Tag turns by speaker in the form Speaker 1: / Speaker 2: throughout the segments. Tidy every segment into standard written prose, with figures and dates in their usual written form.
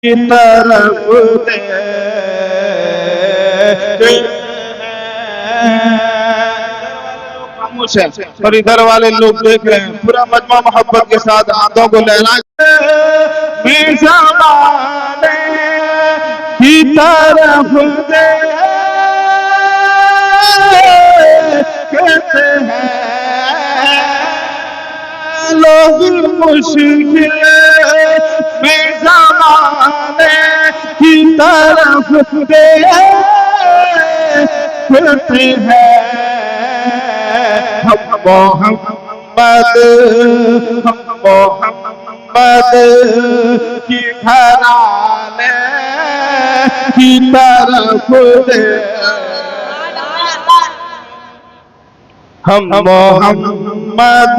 Speaker 1: کی طرف خاموش ہے اور ادھر والے لوگ دیکھ رہے ہیں. پورا مجمع محبت کے ساتھ ہاتھوں کو لہرا میں زمانے کی طرف کہتے ہیں لوگ مشکل میں زمانے کی طرف کہتے ہیں ہم محمد کی گھرانے کی طرف ہم محمد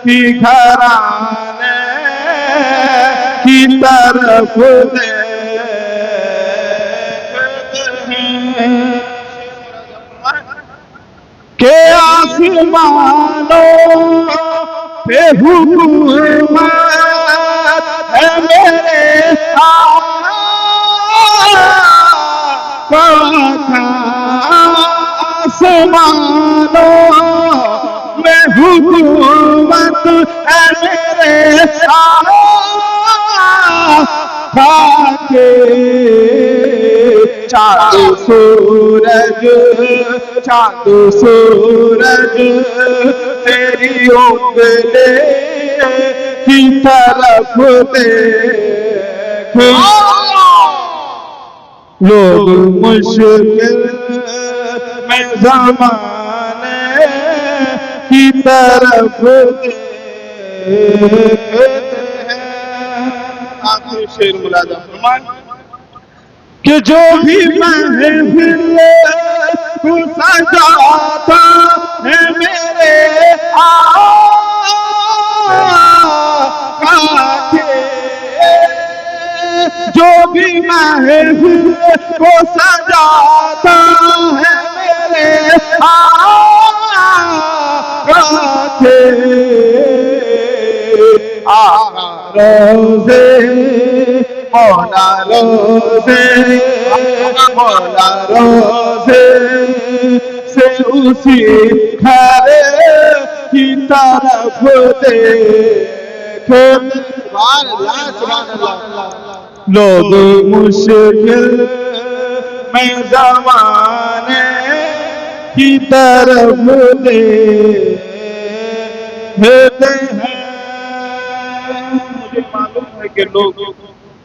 Speaker 1: کی گھرانے کی طرف کہ آسمانوں پہ حکومت ہے میرے آقا کا. آسمانوں میں حکومت ہے میرے آقا کے. چاند سورج تیری انگلی کی طرف دیکھ لوگ مشکل میں زمانے کی طرف دیکھتے ہیں. آخری شعر ملاحظہ فرمائیں کہ جو بھی محفل کو سجاتا ہے میرے آقا کے. جو بھی محفل کو سجاتا ہے میرے آقا کے. آقا روزے مولا روزے سے اسی گھر کی طرف دیکھے لوگ مشکل میں زمانے کی طرف دیکھتے ہیں. مجھے معلوم ہے کہ لوگ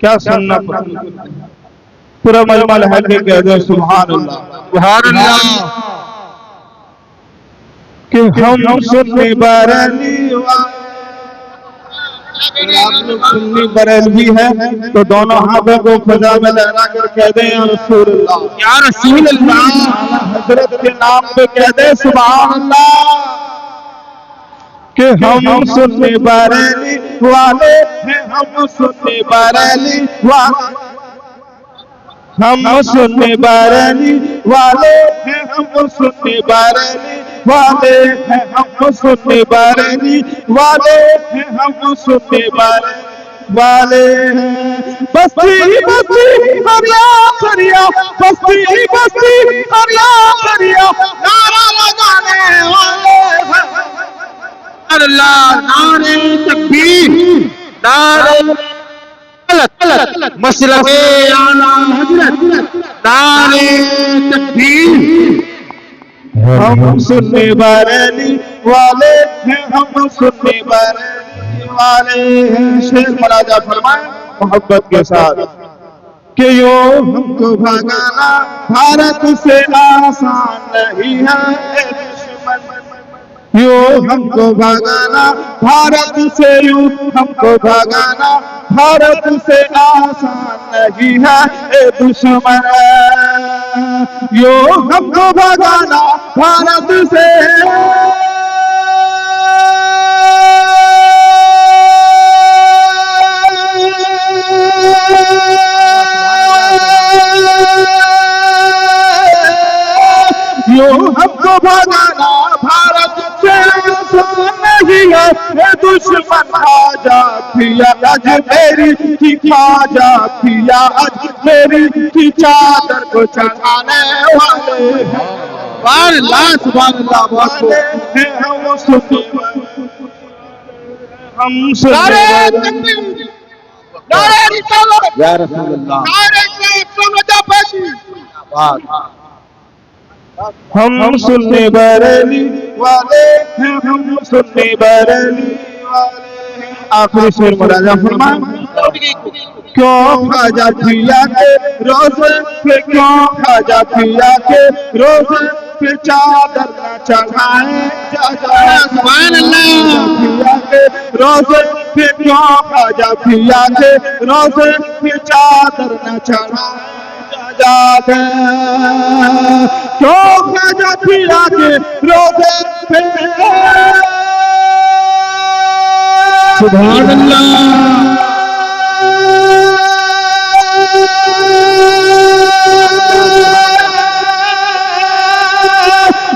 Speaker 1: کیا سننا پسند کرتے ہیں. پورا مجمع ہے کہ کہتے ہیں سبحان اللہ سبحان اللہ. کہ ہم سنی بریلی آپ لوگ سنی بریلوی ہے تو دونوں ہاتھوں کو فضا میں لہرا کر کہہ دیں یا رسول اللہ یا رسول اللہ. حضرت کے نام پہ کہہ دیں سبحان اللہ. کہ ہم سنی بریلی والے ہیں ہم سنی بریلی والے ہم سنی بریلی والے ہیں ہم سنی بریلی والے ہیں ہم سنی بریلی والے ہیں ہم سنی بریلی والے ہیں. بستی بستی کریا کریا بستی بستی کریا کریا نعرہ لگانے والے اللہ. نعرہ تکبیر نعرہ مسلک اعلی حضرت نعرہ تکبیر. ہم سنی بریلی والے ہیں ہم سنی بریلی والے ہیں. شعر ملاحظہ فرمائیں محبت کے ساتھ کہ یوں ہم کو بھگانا بھارت سے آسان نہیں ہے دشمن. یوں ہم کو بھگانا بھارت سے یوں ہم کو بھگانا بھارت سے آسان نہیں ہے اے دشمن. یوں ہم کو بھگانا بھارت سے یوں ہم کو بھگانا بھارت سے آسان نہیں ہے اے دشمن. من خواجہ پیا اجمیری کی خواجہ پیا اجمیری کی چادر کو چڑھانے والے
Speaker 2: سبحان اللہ سبحان اللہ
Speaker 1: والے ہیں ہم سننے ہم
Speaker 2: نعرہ
Speaker 1: سننے
Speaker 2: تکبیر نعرہ رسالت
Speaker 3: یا رسول اللہ
Speaker 2: نعرہ سمجھا پیشی
Speaker 1: ہم سننے بریلی والے ہیں ہم سننے بریلی والے ہیں آخری شعر مراجعہ فرمائیں کیوں خواجہ پیا کے روزے پہ کیوں خواجہ پیا کے روزے پہ چادر نہ چڑھائیں
Speaker 2: سبحان اللہ
Speaker 1: پیا کے روزے پہ کیوں خواجہ پیا کے روزے پہ چادر نہ چڑھائیں کیوں خواجہ پیا کے روزے پہ
Speaker 2: سبحان اللہ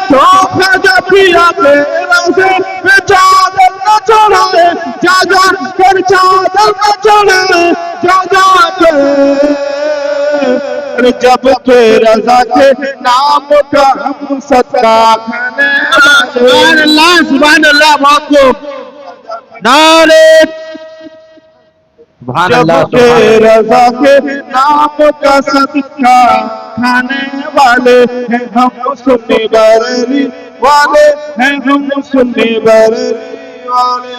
Speaker 1: خواجہ پیا کے روزے پہ چادر نہ چڑھائے جا جا کر چادر نہ چڑھائے جا جا کر جب کہ رضا کے نام کا ہم صدقہ کھانے
Speaker 2: سبحان اللہ بہت خوب نعرہ
Speaker 3: سبحان
Speaker 1: جب
Speaker 3: اللہ
Speaker 1: کہ رضا کے نام کا صدقہ کھانے والے ہیں ہم سنی بریلی والے ہیں ہم سنی بریلی والے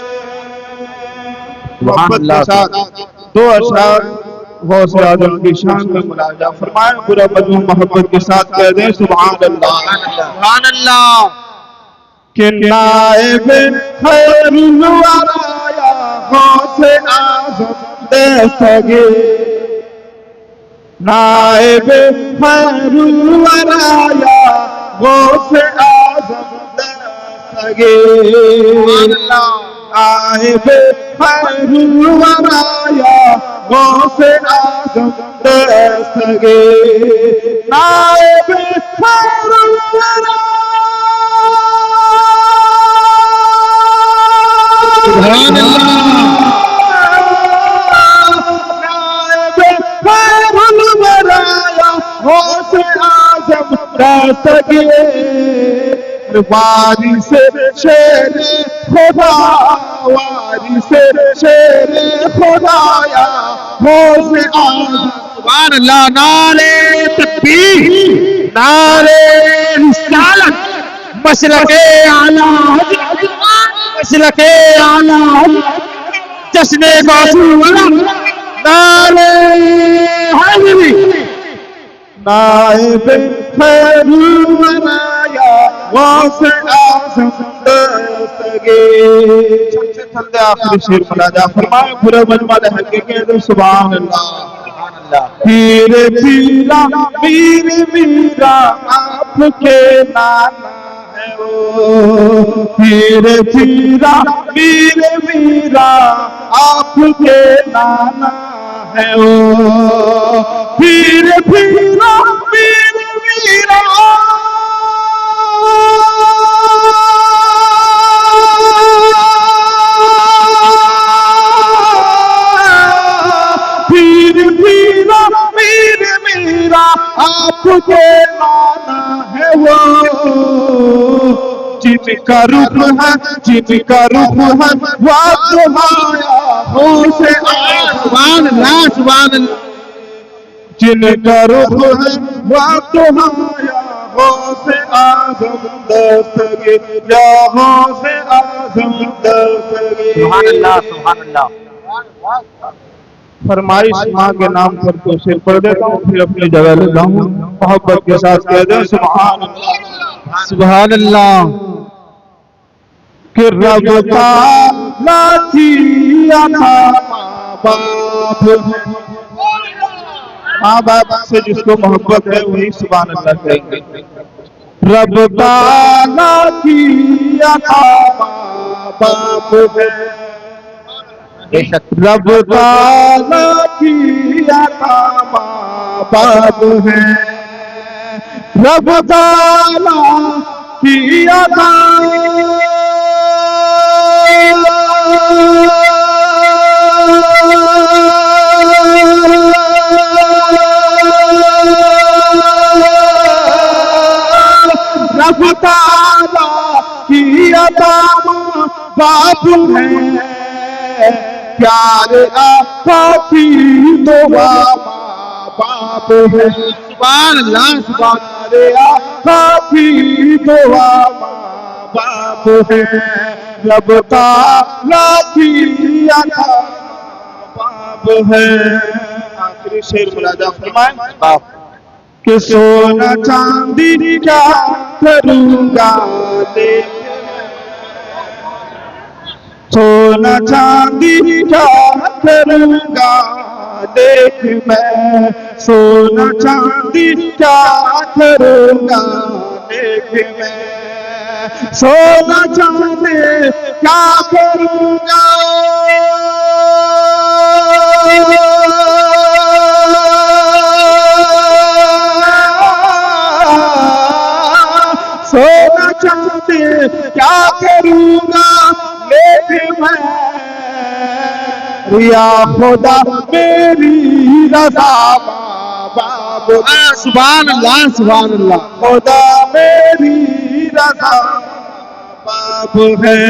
Speaker 1: محبت کے ساتھ دو اشعار غوث اعظم کی شان میں مراجعہ فرمائیں پورا مجموع محبت کے ساتھ کہہ دیں سبحان اللہ
Speaker 2: سبحان اللہ
Speaker 1: کہ نائب خیر الورا یا غوث اعظم دستگیر نائب خیر الورا یا غوث اعظم دستگیر نائب خیر الورا یا غوث اعظم دستگیر نائب خیر الورا
Speaker 2: سبحان اللہ
Speaker 1: خیر الورا یا غوث اعظم دستگیر وارث شیر خدا وارث شیر خدا یا غوث اعظم
Speaker 2: سبحان اللہ نعرہ تکبیر نعرہ رسالت مسلک اعلی مسلک اعلی جشن غوثی والا نعرہ حیدری
Speaker 1: نائب خیر الورا یا غوث اعظم دستگیر سب سے تھلے آخری شعر مراجعہ فرمائیں پورا مجمع لہجے کہہ دو سبحان اللہ پیر پیرا پیر میرا آپ کے نانا ہے وہ پیر پیرا پیر میرا آپ کے نانا ہے وہ پیر پیرا پیر میرا پیر پیرا پیر میرا آپ کے نانا ہے وہ جن کا رخ ہے جن کا رخ ہے وہ تمہارا غوث اعظم
Speaker 2: سبحان اللہ سبحان اللہ
Speaker 1: جن کا رخ ہے وہ تمہارا غوث اعظم دستگیر یا غوث اعظم دستگیر
Speaker 3: سبحان اللہ سبحان اللہ
Speaker 1: فرمائش ماں کے نام پر تو شعر پڑھ دیتا ہوں پھر اپنی جگہ لیتا ہوں محبت کے ساتھ کہہ دیں سبحان اللہ
Speaker 2: سبحان اللہ
Speaker 1: کہ رب تعالیٰ کی عطا ماں باپ سے جس کو محبت ہے وہی سبحان اللہ کہیں گے رب تعالیٰ کی عطا ماں باپ ہے رب تعالیٰ کی عطا ماں باپ ہے رب تعالیٰ کی عطا رب تعالی کی عطا ماں باپ ہے، پیارے آقا کی دعا ماں باپ ہے،
Speaker 2: سبحان اللہ سبحان
Speaker 1: پیارے آقا کی دعا ماں باپ ہے، رب تعالی کی عطا ماں باپ ہے۔ آخری شعر ملاحظہ فرمائیں کہ سونا چاندی کیا کروں گا لیکن سونا چاندی کیا کروں گا لیکن میں سونا چاندی کیا کروں گا لیکن میں سونا چاندی کیا کروں گا سونا چاندی کیا کروں گا لیکن میں یا خدا میری رضا ماں باپ ہے،
Speaker 2: سبحان اللہ سبحان اللہ
Speaker 1: خدا میری رضا ماں باپ ہے،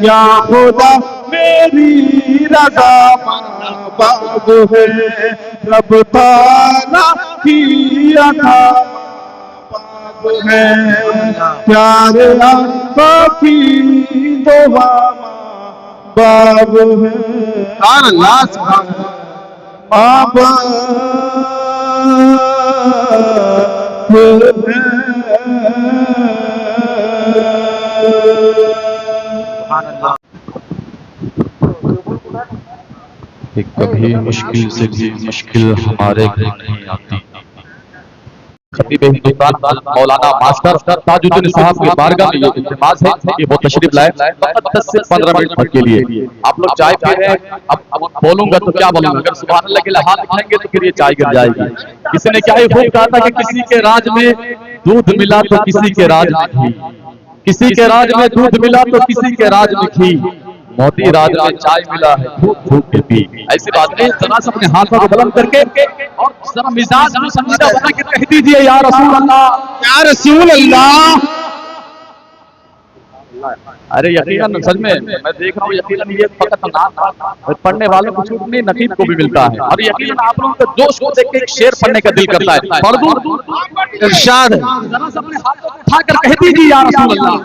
Speaker 1: یا خدا میری رضا ماں باپ ہے، رب تعالی کی عطا ہے، پیارے آقا کی دعا ماں باپ ہے،
Speaker 2: سبحان اللہ سبحان اللہ
Speaker 1: ماں باپ ہے۔
Speaker 4: کہ کبھی مشکل سے بھی مشکل ہمارے گھر نہیں آتی۔ خطیب ہندوستان مولانا ماسٹر تاج الدین صاحب کے بارگاہ میں یہ التماس ہے کہ وہ تشریف لائے فقط 10 سے 15 منٹ کے لیے۔ آپ لوگ چائے پی رہے ہیں، اب بولوں گا تو کیا بولوں گا، اگر سبحان اللہ کے ہاتھ اٹھائیں گے تو پھر یہ چائے گر جائے گی۔ کسی نے کیا ہی خوب کہا تھا کہ کسی کے راج میں دودھ ملا تو کسی کے راج میں گھی، کسی کے راج میں دودھ ملا تو کسی کے راج میں گھی، موتی راج میں چائے ملا ہے پھوک پھوک کے پی۔ ایسی بات نہیں، ذرا سے اپنے ہاتھوں کو بلند کر کے اور ذرا مزاج کو سمجھا بنا کے کہہ دیجئے یا رسول اللہ،
Speaker 2: یا رسول اللہ۔
Speaker 4: ارے یقیناً سچ میں دیکھ رہا ہوں، یقیناً یہ فقط نام پڑھنے والوں کو چھوٹ نہیں، نقیب کو بھی ملتا ہے، اور یقیناً آپ لوگوں کا جوش کو دیکھ کے ایک شعر پڑھنے کا دل کرتا ہے۔ پڑھ دوں؟
Speaker 2: ارشاد ہے،
Speaker 4: ذرا سے اپنے ہاتھوں کو اٹھا کر کہہ دیجئے یا رسول اللہ۔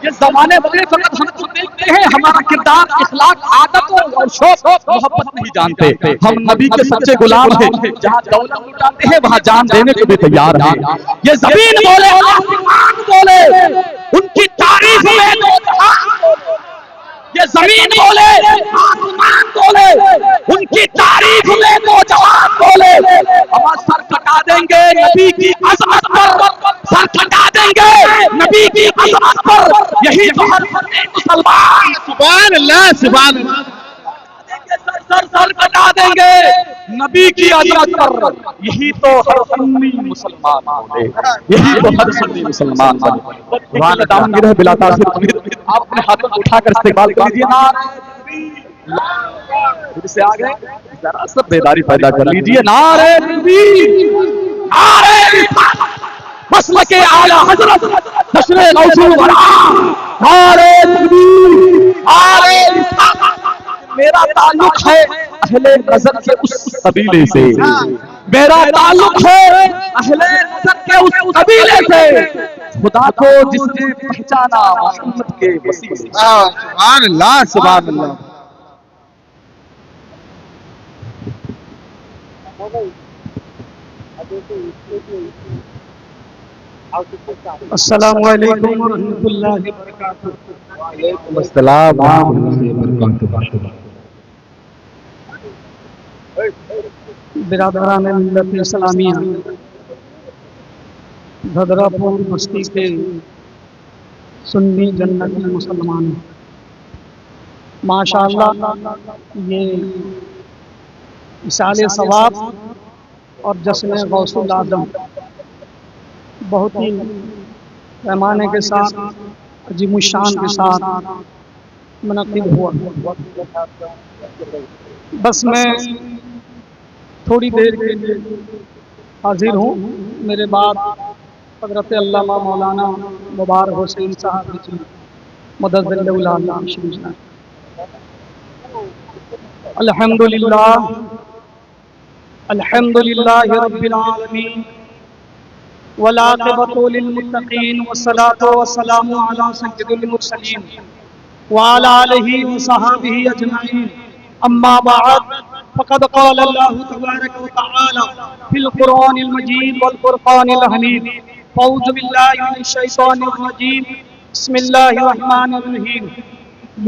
Speaker 4: یہ زمانے والے فقط ہم کو دیکھتے ہیں، ہمارا کردار، اخلاق، عادت اور شوق محبت نہیں جانتے۔ ہم نبی کے سچے غلام ہیں، جہاں دولت لٹاتے ہیں وہاں جان دینے کو بھی تیار ہیں۔ یہ زمین بولے آسمان بولے ان کی تعریف میں دو جہان بولے، یہ زمین بولے آسمان بولے ان کی تعریف میں دو جہان بولے۔ ہم سر کٹا دیں گے نبی کی عظمت پر، سر کٹا دیں گے نبی کی عظمت پر، یہی تو ہر مسلمان
Speaker 2: سبحان اللہ سبحان اللہ
Speaker 4: سر کٹا دیں گے نبی کی عظمت پر، یہی تو ہر سنی مسلمان بولے، یہی تو ہر سنی مسلمان بولے۔ قرآن دامن گرہ بلا تاثیر امید، آپ اپنے ہاتھوں کو اٹھا کر استقبال کر لیجیے نا، پھر سے آگے ذرا سا بیداری پیدا کر لیجیے، نعرہ تکبیر، نعرہ رسالت، مسلک اعلی حضرت نشر غوث الورا، نعرہ تکبیر، نعرہ رسالت۔ میرا تعلق ہے اہل نظر کے اس قبیلے سے، میرا تعلق ہے اہل نظر کے اس قبیلے سے، خدا کو جس نے پہچانا محمد کے وسیلے سے۔
Speaker 2: سبحان اللہ سبحان اللہ
Speaker 1: السلام علیکم ورحمۃ اللہ وبرکاتہ۔
Speaker 2: وعلیکم السلام ورحمۃ اللہ وبرکاتہ۔
Speaker 5: برادران ملت اسلامیہ، دھدرا پور بستی کے سنی جنتی مسلمان، ماشاءاللہ یہ اصال ثواب اور جشن غوث العظم بہت ہی پیمانے کے ساتھ، عظیم الشان کے ساتھ منعقد ہوا. بس میں تھوڑی دیر کے لیے حاضر ہوں. میرے بعد حضرت علامہ مولانا مبارک حسین صاحب جی مدد اللہ شریف. الحمدللہ رب العالمین والعاقبۃ للمتقین والصلاة والسلام علی سید المرسلین وعلی آلہ وصحبہ اجمعین. اما بعد فقد قال اللہ تبارک وتعالی فی القرآن المجید والفرقان الحمید. اعوذ باللہ من الشیطان الرجیم. بسم اللہ الرحمن الرحیم.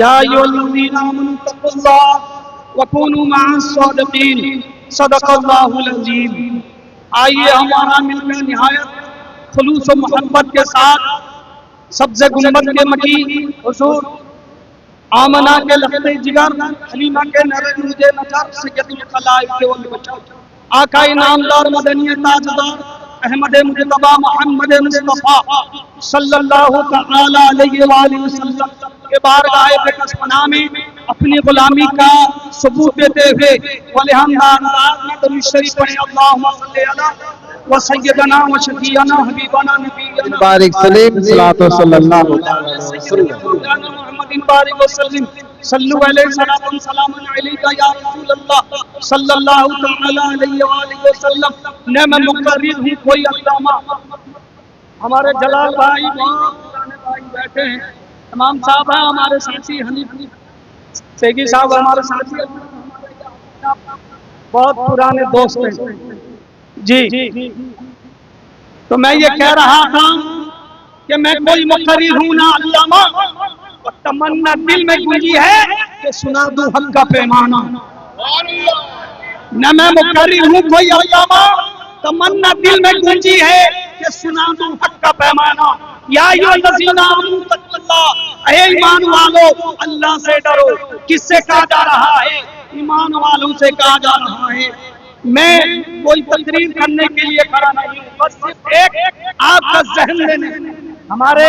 Speaker 5: یا ایھا الذین آمنوا اتقوا اللہ وکونوا مع الصادقین. صدق اللہ العظیم. آئیے ہمارا مل کر نہایت خلوص و محبت کے ساتھ سبز گنبد کے مکی حضور آمنہ کے لخت جگر حلیمہ کے نرے روزے نچر سید الخلائق والبشر آقا نامدار مدنی تاجدار احمد مجتبی محمد مصطفیٰ صلی اللہ تعالی علیہ وآلہ وسلم کے بارگاہ اقدس پناہ میں اپنی غلامی کا ثبوت دیتے ہوئے ولہمدار درود شریف پڑھیں. اللہم صلی علی وسیدنا وشفیعنا حبیبنا نبینا
Speaker 2: بارک سلیم صلاۃ صلی اللہ علیہ وسلم
Speaker 5: محمد بارک وسلم. صلو علیہ الصلوۃ والسلام علیکہ یا رسول اللہ صلی اللہ تعالی علیہ وآلہ وسلم. میں مقرر ہوں کوئی علامہ ہمارے جلال بھائی بہت پرانے بھائی بیٹھے ہیں. امام صاحب ہیں ہمارے ساتھی, حنیف سیگی صاحب ہمارے ساتھی, بہت پرانے دوست ہیں جی. تو میں یہ کہہ رہا تھا کہ میں کوئی مقرر ہوں نہ علامہ, تمنا دل میں گونجی ہے کہ سنا دوں حق کا پیمانہ. نہ میں مقرر ہوں کوئی علامہ, تمنا دل میں گونجی ہے کہ سنا دوں حق کا پیمانہ. یا ایھا الذین آمنوا اتقوا اللہ, اے ایمان والو اللہ سے ڈرو. کس سے کہا جا رہا ہے؟ ایمان والوں سے کہا جا رہا ہے. میں کوئی تقریر کرنے کے لیے کھڑا نہیں ہوں, بس صرف ایک آپ کا ذہن لینے. ہمارے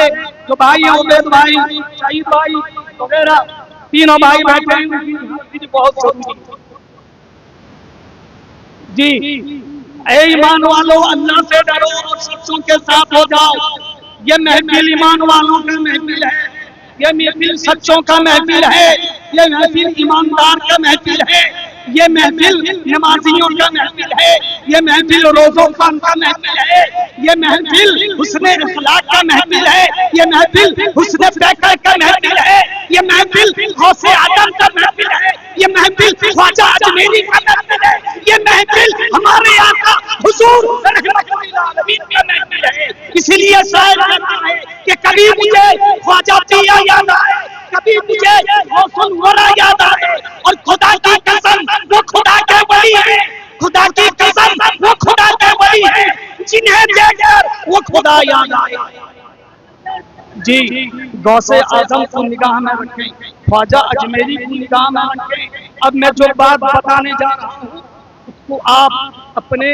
Speaker 5: جو بھائی ہیں عبید بھائی, شہید بھائی وغیرہ تینوں بھائی بیٹھے ہیں, بہت ضروری جی. اے ایمان والو اللہ سے ڈرو اور سچوں کے ساتھ ہو جاؤ. یہ محفل ایمان والوں کا محفل ہے, یہ محفل سچوں کا محفل ہے, یہ محفل ایماندار کا محفل ہے, یہ محفل نمازیوں کا محفل ہے, یہ محفل روزوں کا محفل ہے, یہ محفل حسن اخلاق کا محفل ہے, یہ محفل حسن فکر کا محفل ہے, یہ محفل غوث اعظم کا محفل ہے, یہ محفل خواجہ اجمیری کا محفل ہے, یہ محفل ہمارے آقا حضور رحمت للعالمین کا محفل ہے. اسی لیے شاعر کہتا ہے کہ کبھی مجھے خواجہ پیا یاد آئے, کبھی مجھے غوث الورا یاد آئے, اور خدا کی قسم وہ خدا کے ولی ہے, خدا کی قسم وہ خدا کے ولی ہے جنہیں دیکھ کر وہ خدا یاد آئے. جی غوث اعظم کو نگاہ میں رکھیں, خواجہ اجمیری کو نگاہ میں رکھیں. اب میں جو بات بتانے جا رہا ہوں اس کو آپ اپنے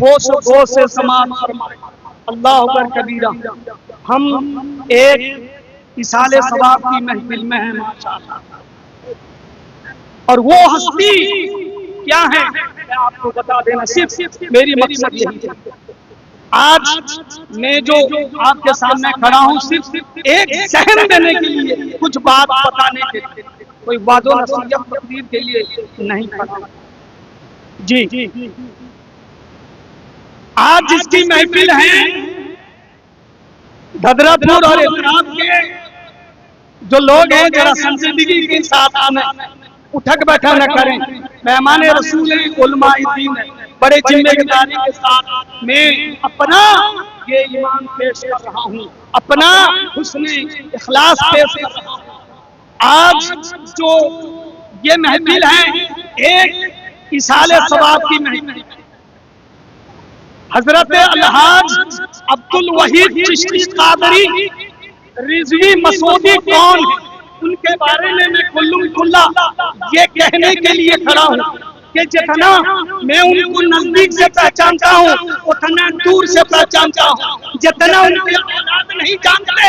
Speaker 5: ہوش و گوش سے سماعت فرمائیں. اللہ اکبر کبیرہ. ہم ایک اصال ثواب کی محفل میں ہیں ماشاءاللہ, اور وہ ہستی کیا ہے میں آپ کو بتا دینا, صرف میری مقصد یہی ہے. آج میں جو آپ کے سامنے کھڑا ہوں صرف ایک ذہن دینے کے لیے, کچھ بات بتانے کے لیے, کوئی وعد و نصیحت تقریر کے لیے نہیں کھڑا جی. آج جس کی محفل ہے دھدرا پور اور اطراف کے جو لوگ ہیں ذرا سنجیدگی کے ساتھ آنے, اٹھک بیٹھا نہ کریں. مہمان رسول ہیں, علماء دین ہیں, بڑے ذمہ داری کے ساتھ میں اپنا یہ ایمان پیش کر رہا ہوں, اپنا حسن اخلاص پیش کر رہا ہوں. آج جو یہ محفل ہے ایک اصال ثواب کی محفل. حضرت الحاج عبد الوحید چشتی قادری رضوی مسعودی کون ہے, ان کے بارے میں کلم کلا یہ کہنے کے لیے کھڑا ہوں کہ جتنا میں ان کو نزدیک سے پہچانتا ہوں اتنا دور سے پہچانتا ہوں. جتنا ان کے اولاد نہیں جانتے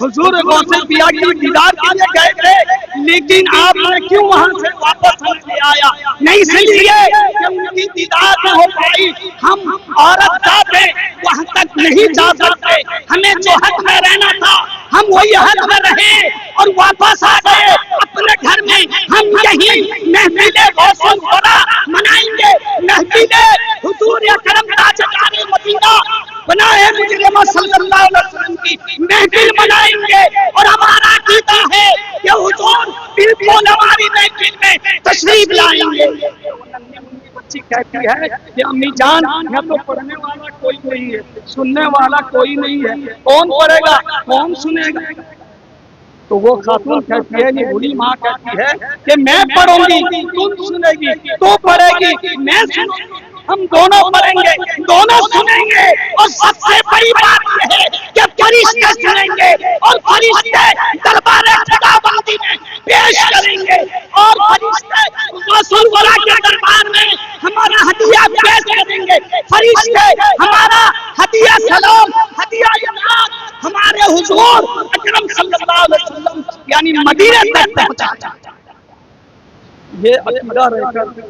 Speaker 5: حضور غوث پیا کی دیدار کے لیے گئے تھے، لیکن آپ نے کیوں وہاں سے واپس ہمیں لے آیا؟ نہیں اس لیے کہ ان کی دیدار نہ ہو پائی، ہم عورت ذات ہیں وہاں تک نہیں جا سکتے، ہمیں جو حق میں رہنا تھا ہم وہی حق میں رہے اور واپس آ گئے اپنے گھر میں۔ ہم یہی محفل غوث الورا منائیں گے، محفل حضور اکرم تاجدار مدینہ بنائے مجرمہ صلی اللہ علیہ وسلم کی محفل منائیں گے، اور ہمارا عقیدہ ہے کہ حضور بالکل ہماری محفل میں تشریف لائیں گے۔ بچی کہتی ہے کہ امی جان یہاں تو پڑھنے والا کوئی نہیں ہے، سننے والا کوئی نہیں ہے، کون پڑھے گا کون سنے گا؟ تو وہ خاتون کہتی ہے، یہ بوڑھی ماں کہتی ہے کہ میں پڑھوں گی تم سنے گی، تو پڑھے گی میں سنوں گی، ہم دونوں پڑھیں گے دونوں سنیں گے، اور سب سے بڑی بات یہ ہے کہ فرشتے سنیں گے اور فرشتے دربار خداوندی میں پیش کریں گے، اور فرشتے رسول اللہ کے دربار میں ہمارا ہدیہ پیش کریں گے، فرشتے ہمارا ہدیہ سلام ہدیہ انعام ہمارے حضور اکرم صلی اللہ علیہ وسلم یعنی مدینے تک پہنچا۔ یہ عقیدہ رہ کر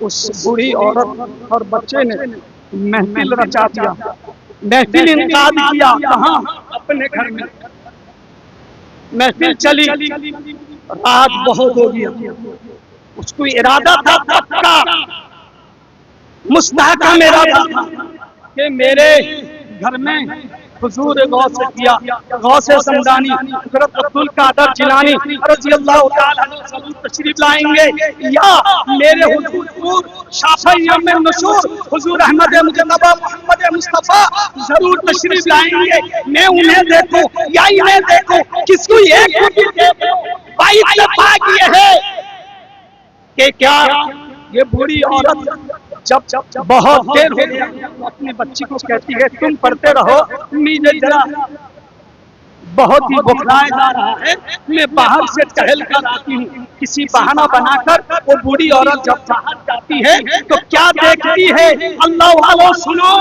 Speaker 5: اس بوڑھی عورت اور بچے نے محفل رچا دیا، محفل انعقاد کیا، کہاں؟ اپنے گھر میں۔ محفل چلی، رات بہت ہو گیا، اس کو ارادہ تھا پکا مستحکم ارادہ تھا کہ میرے گھر میں حضور غوث کیا غوث سمدانی حضرت عبد القادر جیلانی رضی اللہ تعالی عنہ ضرور تشریف لائیں گے، یا میرے حضور شافعی میں نشور حضور احمد مجتبی محمد مصطفیٰ ضرور تشریف لائیں گے، میں انہیں دیکھوں یا انہیں دیکھوں، کس کو ایک کو بھی دیکھوں۔ بھائی اتفاق یہ ہے کہ کیا یہ بوڑھی عورت جب بہت دیر ہو گیا اپنی بچی کو کہتی ہے تم پڑھتے رہو، مجھے ذرا بہت ہی بخلائے جا رہا ہے، میں باہر سے ٹہل کر آتی ہوں۔ کسی بہانہ بنا کر وہ بوڑھی عورت جب باہر جاتی ہے تو کیا دیکھتی ہے؟ اللہ والوں سنو،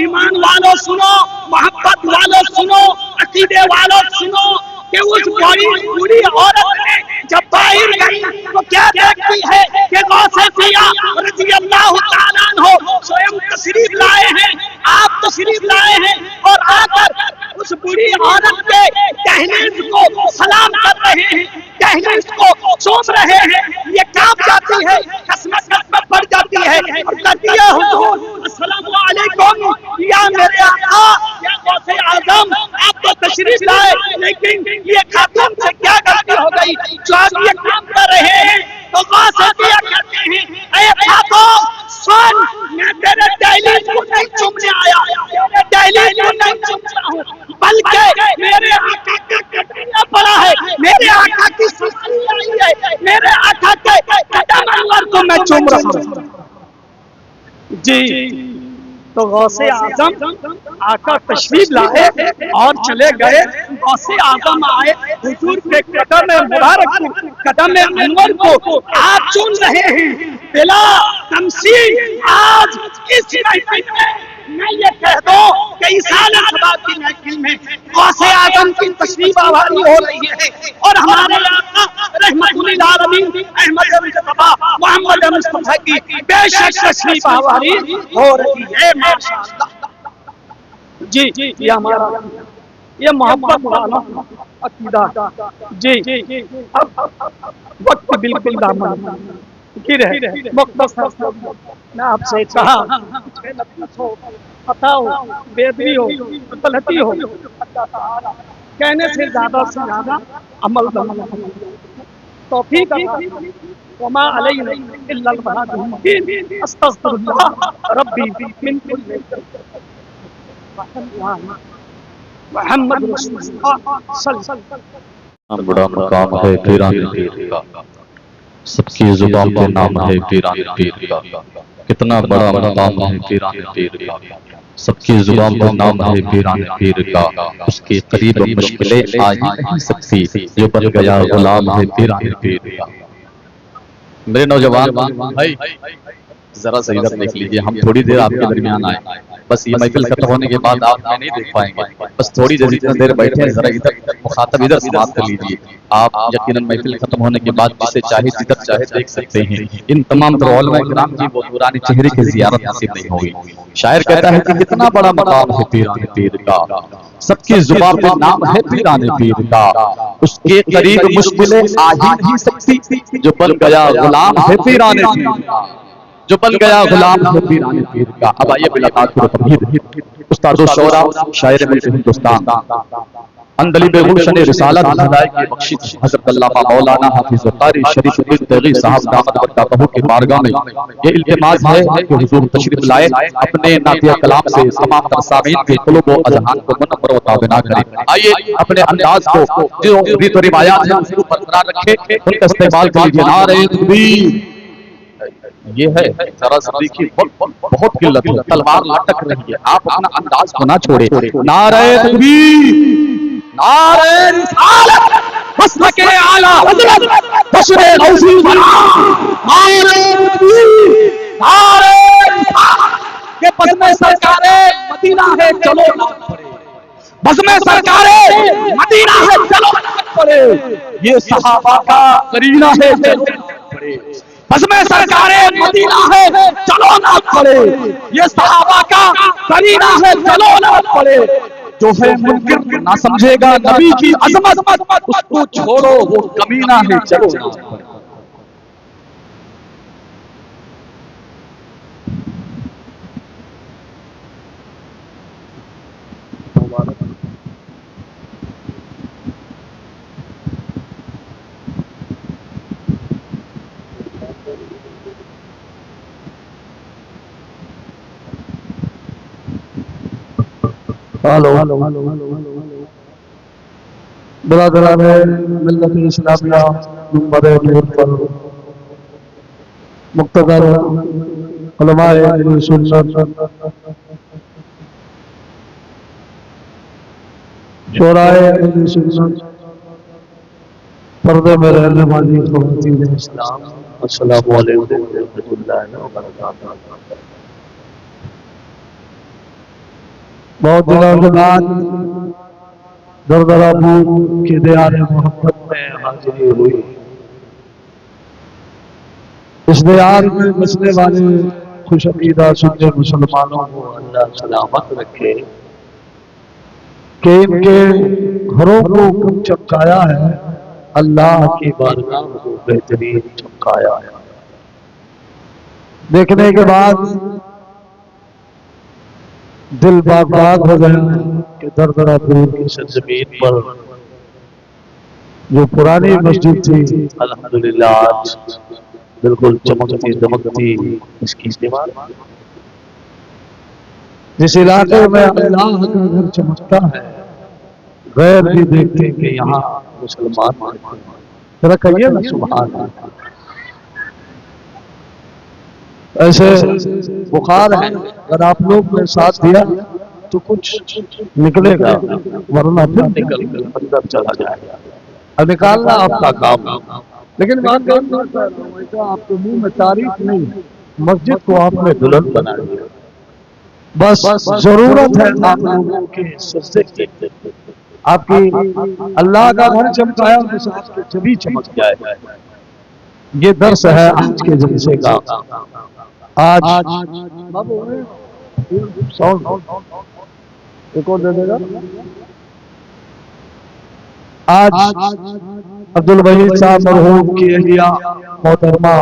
Speaker 5: ایمان والوں سنو، محبت والوں سنو، عقیدے والوں سنو، کہ اس بوڑھی عورت نے جب باہر گئی تو کیا دیکھتی ہے کہ غوث پیا رضی اللہ تعالیٰ عنہ سوئم تشریف لائے ہیں، آپ تشریف لائے ہیں، اور آ کر اس بوڑھی عورت کے دہلیز کو سلام کر رہے ہیں، دہلیز کو چوم رہے ہیں، یہ کام جاتی ہے، قسمت پڑ جاتی ہے اور کہتی ہے حضور السلام علیکم یا میرے آقا یا غوث اعظم، آپ تو تشریف لائے لیکن یہ خاتون سے کیا غلطی ہو گئی جو آپ یہ کام کر رہے ہیں؟ تو غوث پیا کہتے ہیں اے خاتون سن، میں تیرے دہلیز کو نہیں چومنے آیا، تیرے دہلیز کو نہیں چومتا ہوں، بلکہ میرے آقا کا قدم پڑا ہے، میرے آقا کی سسری آئی ہے، میرے آقا کے قدم انور کو میں چوم رہا ہوں۔ جی تو غوث اعظم آقا تشریف لائے اور چلے گئے، غوث اعظم آئے حضور کے قدم مبارک کو، قدم انور کو آپ چن رہے ہیں بلا تمثیل۔ آج اس محفل میں یہ کہہ دو کہ اصالہ صبات کی محفل میں غوث اعظم کی تشریف آوری ہو رہی ہے، اور ہمارے آقا رحمت للعالمین احمد مجتبی محمد مصطفیٰ کی بے شک تشریف آوری ہو رہی ہے، ماشاءاللہ۔ جی یہ ہمارا یہ محبت والا عقیدہ۔ جی اب وقت بالکل دامن گر ہے، مختصر میں آپ سے کہا خطا ہو، بےدبی ہو، غلطی ہو، کہنے سے زیادہ عمل توفیق وما علینا الا البلاغ المبین۔ استغفر اللہ ربی من کل محمد رسول اللہ صلی اللہ علیہ وسلم۔
Speaker 4: بڑا مقام ہے پیران پیر کا، سب کی زبان پہ نام ہے پیران پیر کا، کتنا بڑا مقام ہے پیران پیر کا، سب کی زبان پر نام ہے پیران پیر کا، اس کے قریب مشکلیں آ ہی نہیں سکتی، جو بن گیا غلام ہے پیران پیر کا۔ میرے نوجوان بھائی ذرا سا ادھر دیکھ لیجئے، ہم تھوڑی دیر آپ کے درمیان آئے، بس یہ محفل ختم ہونے کے بعد آپ میں نہیں دیکھ پائیں گے، بس تھوڑی دیر جتنا دیر بیٹھے ہیں ذرا ادھر مخاطب ادھر سماعت کر لیجیے. آپ یقیناً محفل ختم ہونے کے بعد جسے چاہے جدھر چاہے دیکھ سکتے ہیں. ان تمام تر علماء کرام کی وہ نورانی چہرے کی زیارت نصیب نہیں ہوئی. شاعر کہتا ہے کہ کتنا بڑا مقام ہے پیران پیر کا، سب کی زبان پہ نام ہے پیران پیر کا. اس کے قریب مشکلیں آ ہی نہیں سکتی، جو بن گیا غلام ہے پیران پیر کا، جو بن گیا غلام ہے پیران پیر کا. اب آئیے بلا تاخیر تمہید استاد الشعراء شاعر ملک ہندوستان اندلیب گلشن رسالت خدائے کی بخشش حضرت علامہ مولانا حافظ قاری شریف الدین تیغی صاحب دامت برکاتہ کی بارگاہ میں یہ التماس ہے کہ حضور تشریف لائے، اپنے نعتیہ کلام سے تمام تر سامعین کے قلوب و اذہان کو منور و تابع کریں. آئیے اپنے انداز کو جو ریت و روایات ہیں اس کو برقرار رکھے، ان کا استعمال کیجیے. نعرہ تکبیر. یہ ہے ذرا سا دیکھیے بہت قلت ہے، تلوار لٹک رہی ہے، آپ اپنا انداز کو نہ چھوڑے. نعرہ تکبیر، نعرہ رسالت، مسلک اعلیٰ حضرت بشر غوثی برام، نعرہ تکبیر، نعرہ رسالت. یہ بزم سرکار مدینہ ہے چلو نہ پڑے، بزم سرکار مدینہ ہے چلو نہ پڑے، یہ صحابہ کا قرینہ ہے چلو نہ پڑے. بزم سرکار مدینہ ہے چلو نہ پڑے، یہ صحابہ کا قرینہ ہے چلو نہ پڑے. جو ہے منکر نہ سمجھے گا نبی کی عظمت، اس کو چھوڑو وہ کمینہ ہے چلو نہ پڑے.
Speaker 2: برادران ملت اسلامیہ نمبر نور پر مقتدر علماء اہل سنت، شورائے اہل سنت، پردے میں رہنے والی خواتین اسلام، السلام علیکم ورحمۃ اللہ وبرکاتہ. بہت دنوں کے بعد دردرا پور کی دیار محبت میں حاضری ہوئی. اس دیار میں بسنے والے خوش عقیدہ سننے مسلمانوں کو اللہ سلامت رکھے کہ ان کے گھروں کو کم چمکایا ہے، اللہ کی بارگاہ کو بہترین چمکایا ہے. دیکھنے کے بعد دل باغ باغ ہو گیا کہ دردرا پور کی سرزمین پر جو پرانی مسجد تھی الحمدللہ آج بالکل چمکتی دمکتی اس کی دیوار. جس علاقے میں اللہ کا گھر چمکتا ہے غیر بھی دیکھتے ہیں کہ یہاں مسلمان ذرا کہیے نا سبحان اللہ. ایسے بخار ہے، اگر آپ لوگ نے ساتھ دیا تو کچھ نکلے گا، ورنہ پھر نکل کر اندر چلا جائے گا. اب نکالنا آپ کا کام، لیکن آپ کے منہ میں تعریف نہیں، مسجد کو آپ نے دلہن بنا دیا. بس ضرورت ہے آپ لوگوں کے سجدے کی. آپ کی اللہ کا گھر چمکایا جبھی چمک جائے. یہ درس ہے آج کے جلسے کا. آج عبد الوحید صاحب مرحوم کی اہلیہ محترمہ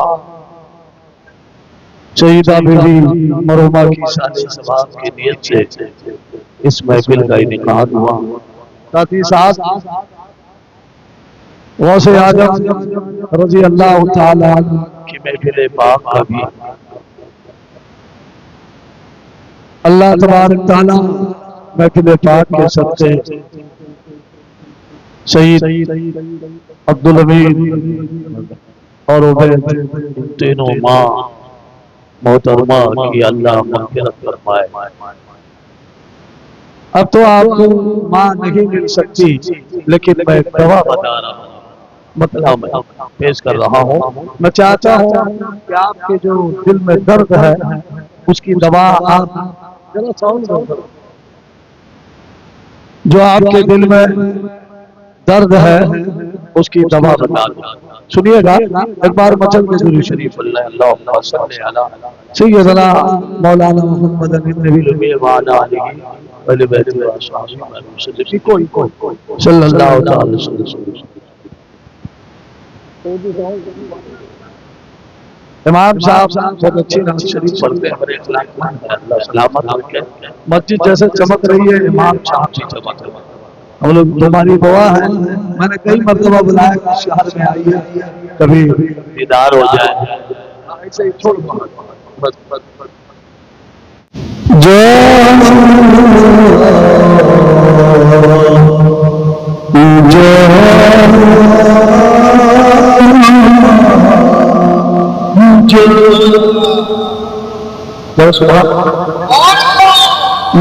Speaker 2: سیدہ بی بی مرحومہ کی شان ثواب کی نیت سے اس محفل کا انعقاد ہوا. ساتھ ہی ساتھ غوث اعظم رضی اللہ تعالی عنہ کی محفل پاک کا بھی اللہ تبارک تعالی محفل پاک کے صدقے سید عبدالحمید اور عبید تینوں ماں محترمہ کی اللہ مغفرت فرمائے. اب تو آپ کو ماں نہیں مل سکتی، لیکن میں دوا بتا رہا ہوں، مطلب پیش کر رہا ہوں. میں چاہتا ہوں کہ آپ کے جو دل میں درد ہے اس کی دوا آپ جو آپ کے دل میں درد ہے اس کی دوا بتا دو. سنیے گا ایک بار مچل کے درود شریف اللہم صلی علی سیدنا مولانا محمد النبی الامی وعلی آلہ وآلہ بیتہ وصحبہ وسلم. کوئی صلی اللہ علیہ وسلم. امام صاحب بہت اچھی نماز شریف پڑھتے ہیں, بڑے اخلاق مند ہیں, اللہ سلامت رکھے. مسجد جیسے چمک رہی ہے امام صاحب جی چمک رہے ہیں. ہم لوگ تمہاری دعا ہے, میں نے کئی مرتبہ بلایا کہ شہر میں آئیے کبھی دیدار ہو جائے. ایسے ہی چھوڑ بس جو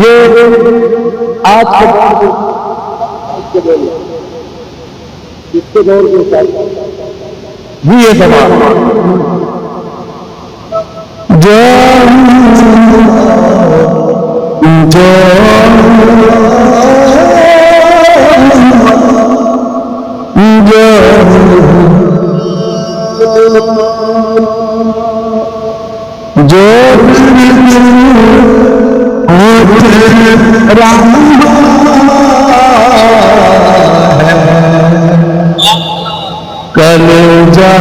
Speaker 2: یہ آج کے دور کے ساتھ بھی یہ سوال جو کل جا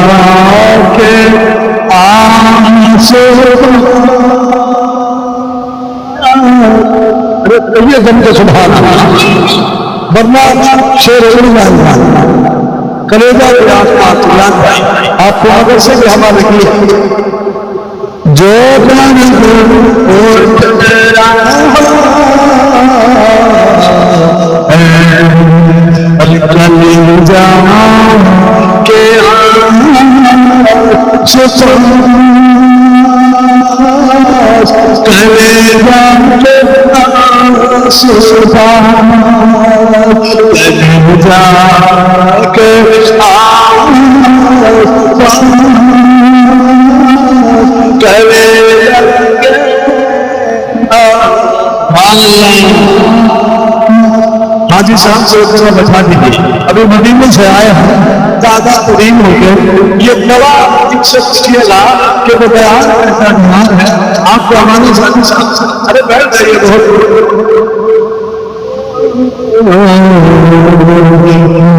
Speaker 2: کے یہ دم کے سبحان ورنہ شیر کلیجہ کے آس پاس آپ کو اگر سے بھی ہمارے کیے جو کلیجہ کے حاجی صاحب سے اتنا بچا دیجیے, ابھی مدینے سے آئے ہیں زیادہ قدیم ہو کے یہ نوا ایک شخص کیے گا کہ وہ بیان ایسا دھیان ہے آپ کو ہمارے حاجی صاحب ارے بیٹھ جائیے بہت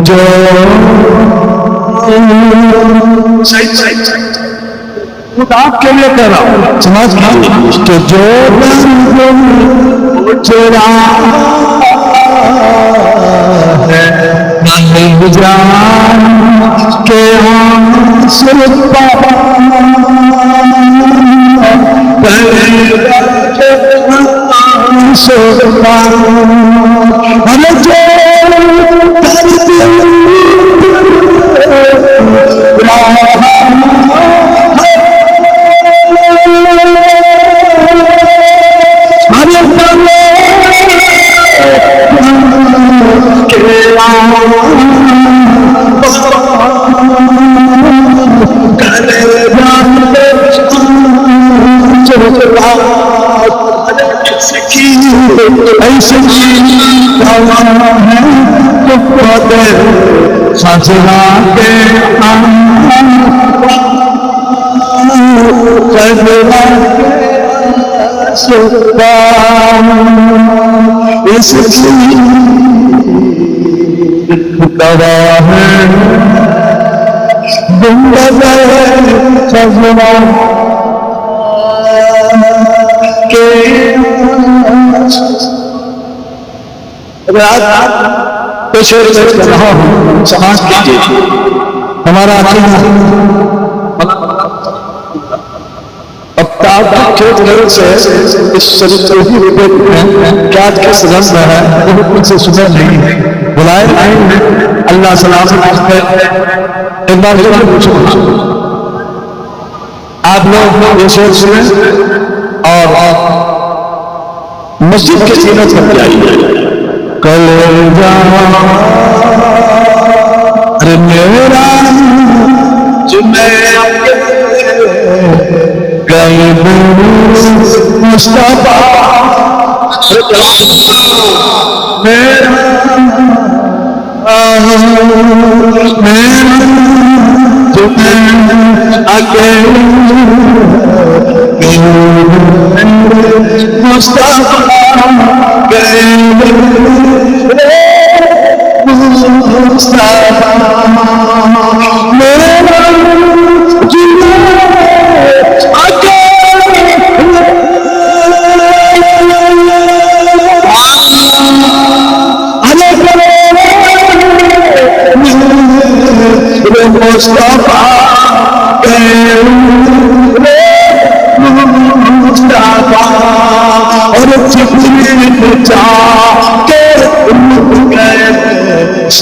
Speaker 2: جو خود آپ کے لیے کہہ رہا ہوں سمجھ کہ جو چورا جان کے ایسے سجنا کے اس کی گواہ سجنا کے پیشے کر رہا ہوں سماج کیجیے ہمارا کھیت گھر سے اس شریف میں کیا کس رنگ میں ہے بہت کچھ سے سنا نہیں بلائے اللہ سلامت ایک بار پوچھو آپ لوگ یہ شعر سنیں اور مسجد کے سینت پر جائیے کل جا ارے میرا گئی مصطفیٰ میرا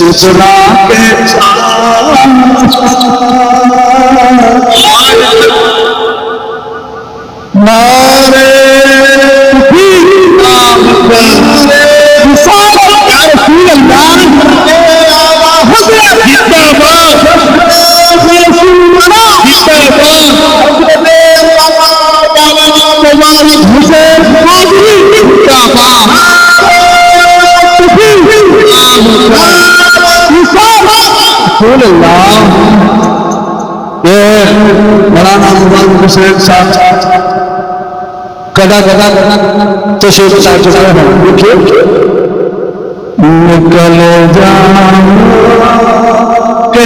Speaker 2: سنا کے نارے رسول اللہ یہ مولانا مبارک حسین صاحب گدا تشریف لا چکے ہیں. دیکھیے نکل جاؤں کہ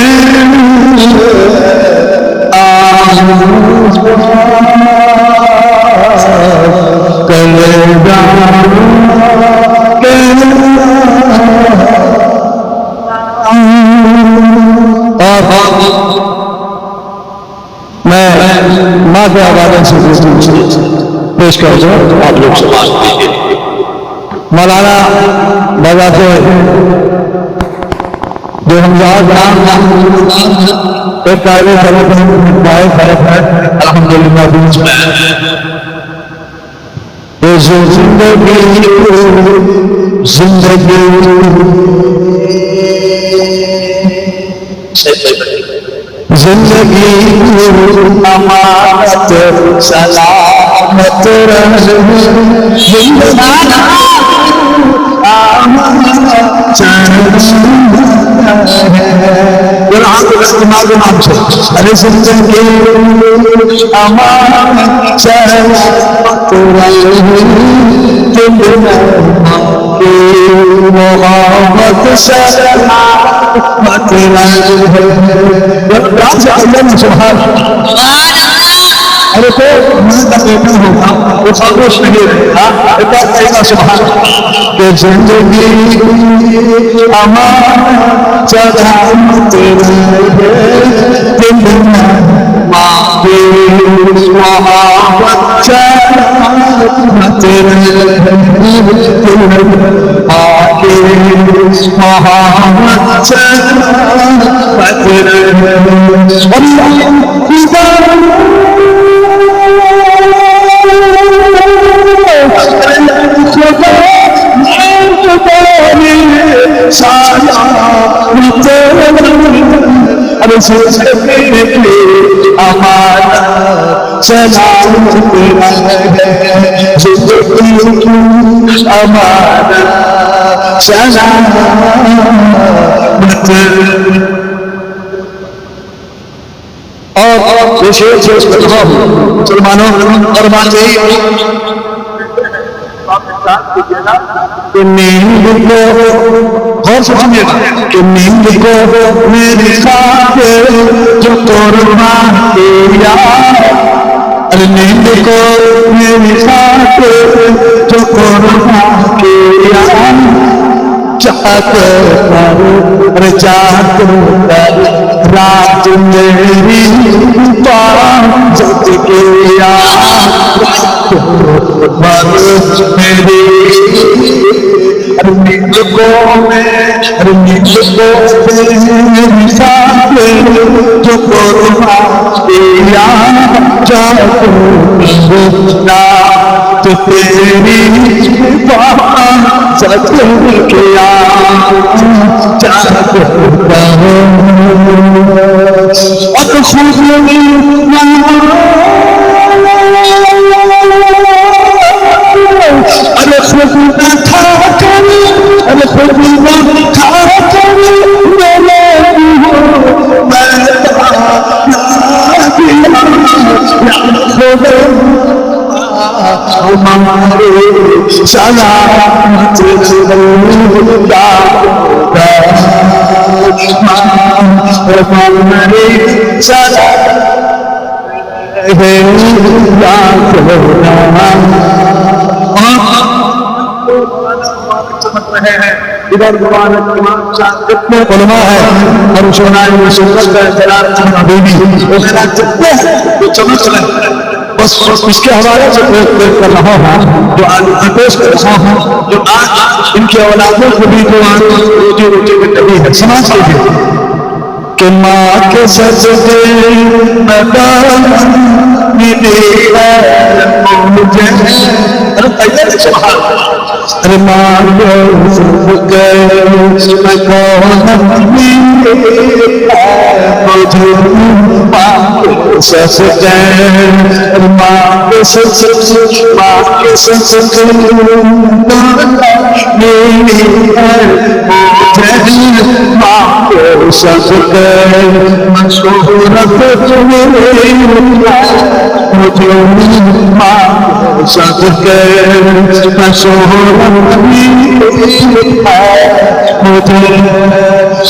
Speaker 2: کل جاؤں کہ میں ماں کے حوالے سے پیش کر دوں آپ لوگ سماج دیجیے. مولانا بابا سے جو ہم ایک قائد فرق ہے الحمدللہ بیچ میں یہ جو زندگی امانت سلامت رہے ارے زندگی امانت سلامت رہے محبت سلامت ارے تو میں بیٹا ہوگا وہ خاموش نہیں رہتا ایک بات کہے گا سبحان کہ زندگی امانت سلامت رہے دل میں ماں کی محبت سلامت رہے دل میں ماں کی محبت سلامت رہے ارے زندگی امانت سلامت رہے زندگی امانت سلامت اور یہ شعر سے اس میں کہا ہوں مسلمانوں اور بات یہی کہ نیند کو غور سے سنیے گا کہ نیند کو میری خاطر جو قربان کیا ارے نیند کو میری خاطر جو قربان کیا چاہت پر چاہت پر رات میری پاجت کیا برس میری نیند کو میری خاطر جو قربان کیا چاہت رات تیری پاجت کیا چاہت اور خوب ارے خود نہ کھا کر ارے خود نہ کھا کر میرے سلامت خدا ہماری سلام ہے یا ادھر جتنے علماء ہیں اور شہنائی میں شرکت کا اعتراف حبیبی وغیرہ جتنے ہیں وہ چمک رہے ہیں بس اس کے حوالے سے پیش کر رہا ہوں جو آج پیش کر رہا ہوں جو آج ان کی اولادوں کو بھی جو آج روزی روٹی میں کمی ہے سماج کے لیے کہ ماں کے سجدے میں ملی ہے مجھے ارے ماں کے سجدے میں مجھے ماں کے سجدے ماں کے سجدے ماں کے سجدے ملی ہے مجھے ماں کے سجدے مشہورت مجھے ماں صدقے مشہورت مجھے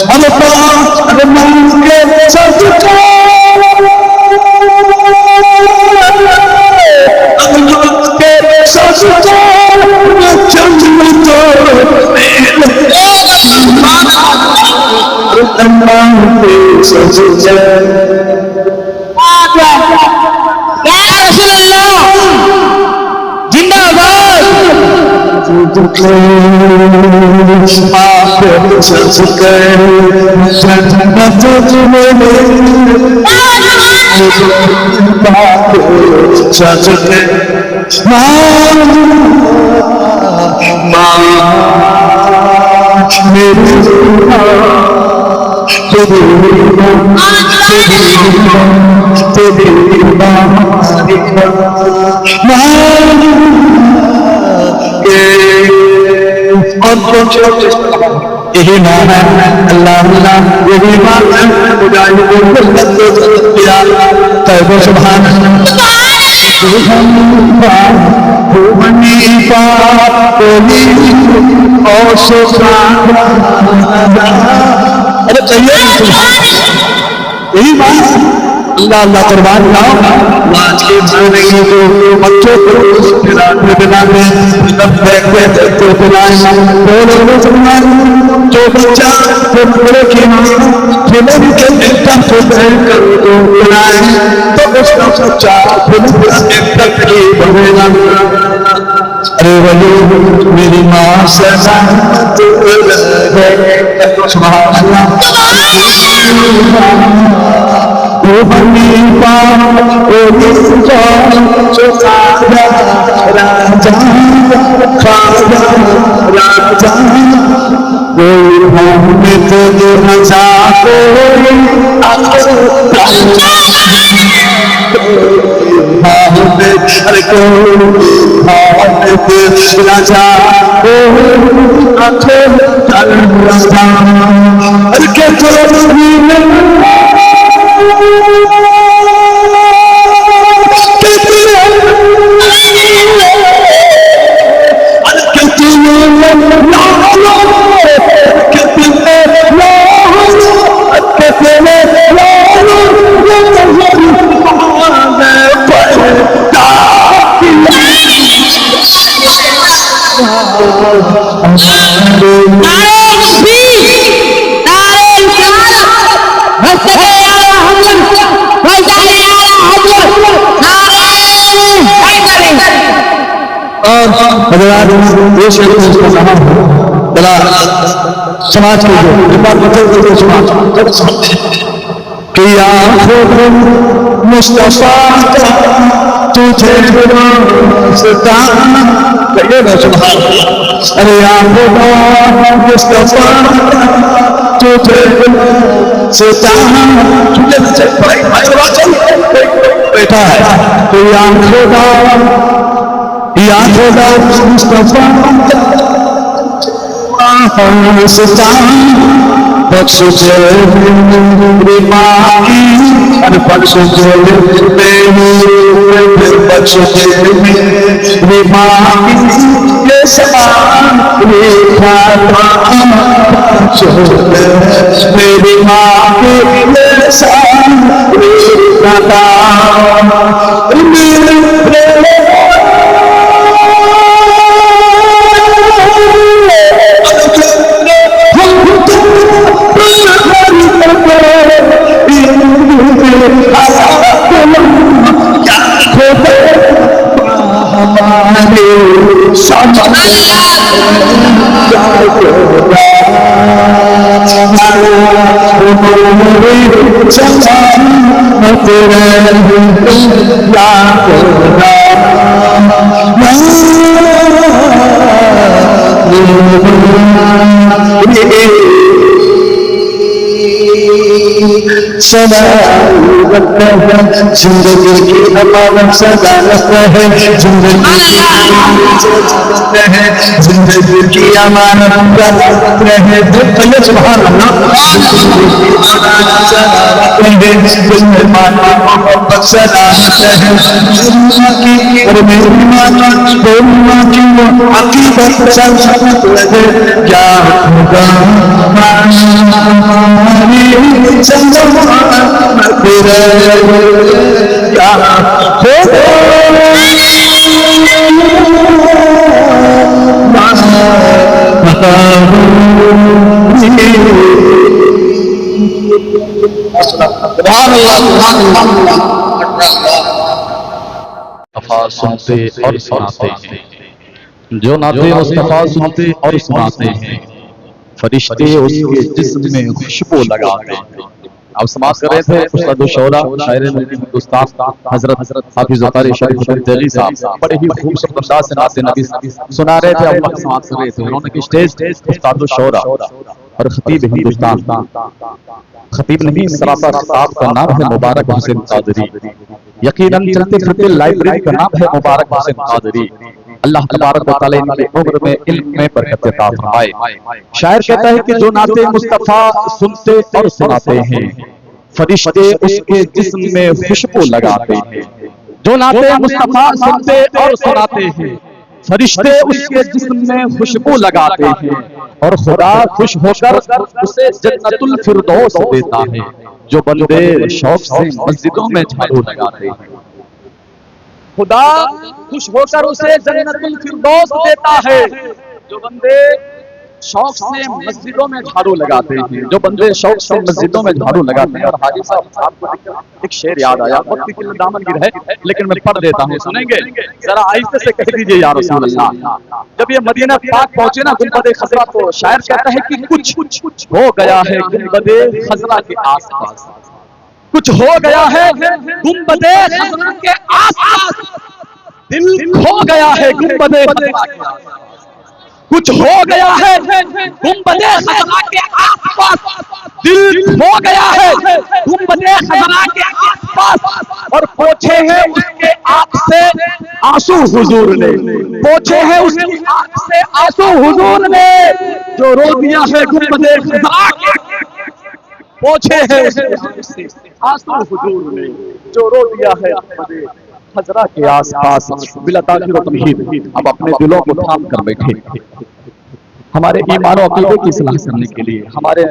Speaker 2: اللہ ماں کے صدقے یہی نام ہے اللہ اللہ یہی نام ہے مجاہدین کو کیا طیب سبحان ارے چاہیے یہی بات اللہ اللہ قربان لاؤ آج کے زندگی کو بچوں کو بنانے جو بچہ بڑے کی فلم کے ایکٹر کو بنائے تو اس کا سچا فلم ایکٹر کی بنے گا ارے ولی میری ماں سے سبحان اللہ حنیفہ راجا خواجہ راجا کوئی حامد رضا کوئی حامد رضا سماج کے جو مصطفیٰ تجھے واسطہ کہیے نا سبحان ارے یا خدا مصطفیٰ تجھے واسطہ بیٹھا ہے تو یا خدا مصطفیٰ بخش میری ماں کی بخش میری بخش میری ماں کی یہ میری ماں کے زندگی کی امانت سلامت رہے زندگی کی امانت سلامت رہے سبحان اللہ محبت سلامت رہے اور میری ماں کی عقیدت سلامت رہے کیا ہوگا
Speaker 4: سنتے اور سناتے ہیں جو نعتِ مصطفیٰ سنتے اور سناتے ہیں فرشتے اس کے جسم میں خوشبو لگاتے ہیں. آپ سماعت کر رہے تھے استاد الشعراء شاعر ملک ہندوستان حضرت حافظ قاری شریف دہلوی صاحب بڑے ہی خوبصورت انداز سے نعت نبی سنا رہے تھے. آپ سماعت کر رہے تھے انہوں نے کی اسٹیج استاد الشعراء اور خطیب ہندوستان خطیب نہیں سراپا خطاب کا نام ہے مبارک حسین قادری. یقیناً چلتے پھرتے لائبریری کا نام ہے مبارک حسین قادری. اللہ تبارک و تعالی ان کے عمر میں علم میں برکت عطا فرمائے. شاعر کہتا ہے کہ جو نعت مصطفیٰ سنتے اور سناتے ہیں فرشتے اس کے جسم میں خوشبو لگاتے ہیں. جو نعت مصطفیٰ سنتے اور سناتے ہیں فرشتے اس کے جسم میں خوشبو لگاتے ہیں اور خدا خوش ہو کر اسے جنت الفردوس دیتا ہے. جو بندے شوق سے مسجدوں میں جھاڑو لگاتے ہیں خدا خوش ہو کر اسے جنت الفردوس دیتا ہے. جو بندے شوق سے مسجدوں میں جھاڑو لگاتے ہیں جو بندے شوق سے مسجدوں میں جھاڑو لگاتے ہیں. اور حاجی صاحب آپ کو ایک شعر یاد آیا وقت کی دامن گیر ہے لیکن میں پڑھ دیتا ہوں سنیں گے ذرا آہستہ سے کہہ دیجئے یا رسول اللہ. جب یہ مدینہ پاک پہنچے نا گنبد خضرا تو شاعر کہتا ہے کہ کچھ ہو گیا ہے گنبد خضرا کے آس پاس. کچھ ہو گیا ہے گنبد خضرا کے آس پاس. دل کھو گیا ہے گنبد خضرا کے آس پاس. کچھ ہو گیا ہے گنبد خضرا کے آس پاس. دل کھو گیا ہے گنبد خضرا کے آس پاس. اور پوچھے ہیں اس کے آنکھ سے آنسو حضور نے. پوچھے ہیں اس کی آنکھ سے آنسو حضور نے. جو رو دیا ہے گنبد خضرا کے پوچھے ہیں اس کی آنکھ سے آنسو حضور نے. جو رو دیا ہے گنبد خضرا کے آس پاس. بلا تاخیر و تمہید اب اپنے دلوں کو تھام کر بیٹھے ہمارے ایمان و عقیدے کی اصلاح کرنے کے لیے ہمارے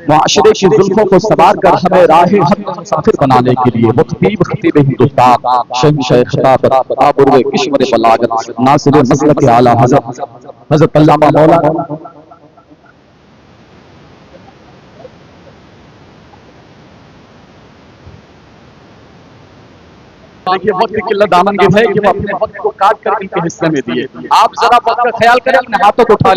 Speaker 4: معاشرے کی زلفوں کو سوار کر ہمیں راہ حق مسافر بنانے کے لیے خطیب ہندوستان شہنشاہ خطابت آبرو کشور بلاغت ناصر مسلک اعلی حضرت علامہ مولانا دیکھیے وقت کی قلت دامن گیر ہے کہ وہ اپنے وقت کو کاٹ کر ان کے حصے میں دیے. آپ ذرا وقت کا خیال کریں اپنے ہاتھوں کو اٹھا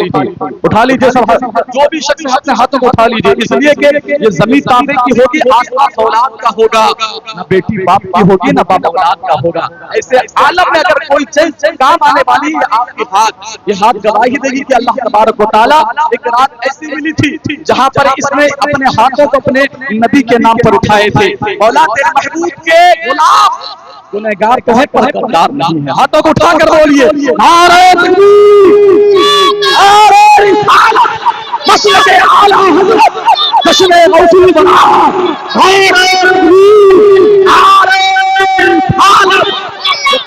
Speaker 4: لیجیے سب جو بھی شخص اپنے ہاتھوں کو اٹھا لیجیے اس لیے کہ یہ زمین تانبے کی ہوگی آسمان اولاد کا ہوگا. نہ بیٹی باپ کی ہوگی نہ باپ اولاد کا ہوگا. ایسے عالم میں اگر کوئی چیز کام آنے والی ہے آپ کے ہاتھ یہ ہاتھ گواہی دے گی کہ اللہ تبارک و تعالیٰ ایک رات ایسی ملی تھی جہاں پر اس نے اپنے ہاتھوں کو اپنے نبی کے نام پر اٹھائے تھے. مولا تیرے محبوب کے غلام گنہگار تو ہے پر قدردار نہیں ہے. ہاتھوں کو اٹھا کر بولیے نعرہ تکبیر نعرہ رسالت مسلک اعلی حضرت جشن موصول بنا نعرہ تکبیر نعرہ رسالت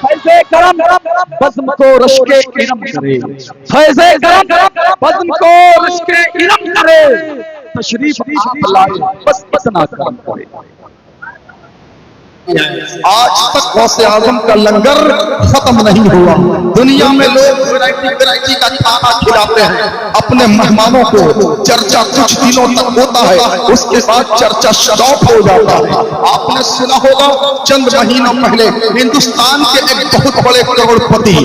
Speaker 4: فیض کرم
Speaker 2: بزم کو رشک ارم کرے، فیض کرم بزم کو رشک ارم کرے، تشریف آپ لائے بس اتنا کرم کرے۔
Speaker 6: آج تک غوث اعظم کا لنگر ختم نہیں ہوا۔ دنیا میں لوگ ویرائٹی کا کھانا کھلاتے ہیں اپنے مہمانوں کو، چرچا کچھ دنوں تک ہوتا ہے، اس کے بعد چرچا اسٹاپ ہو جاتا ہے۔ آپ نے سنا ہوگا چند مہینوں پہلے ہندوستان کے ایک بہت بڑے کروڑ پتی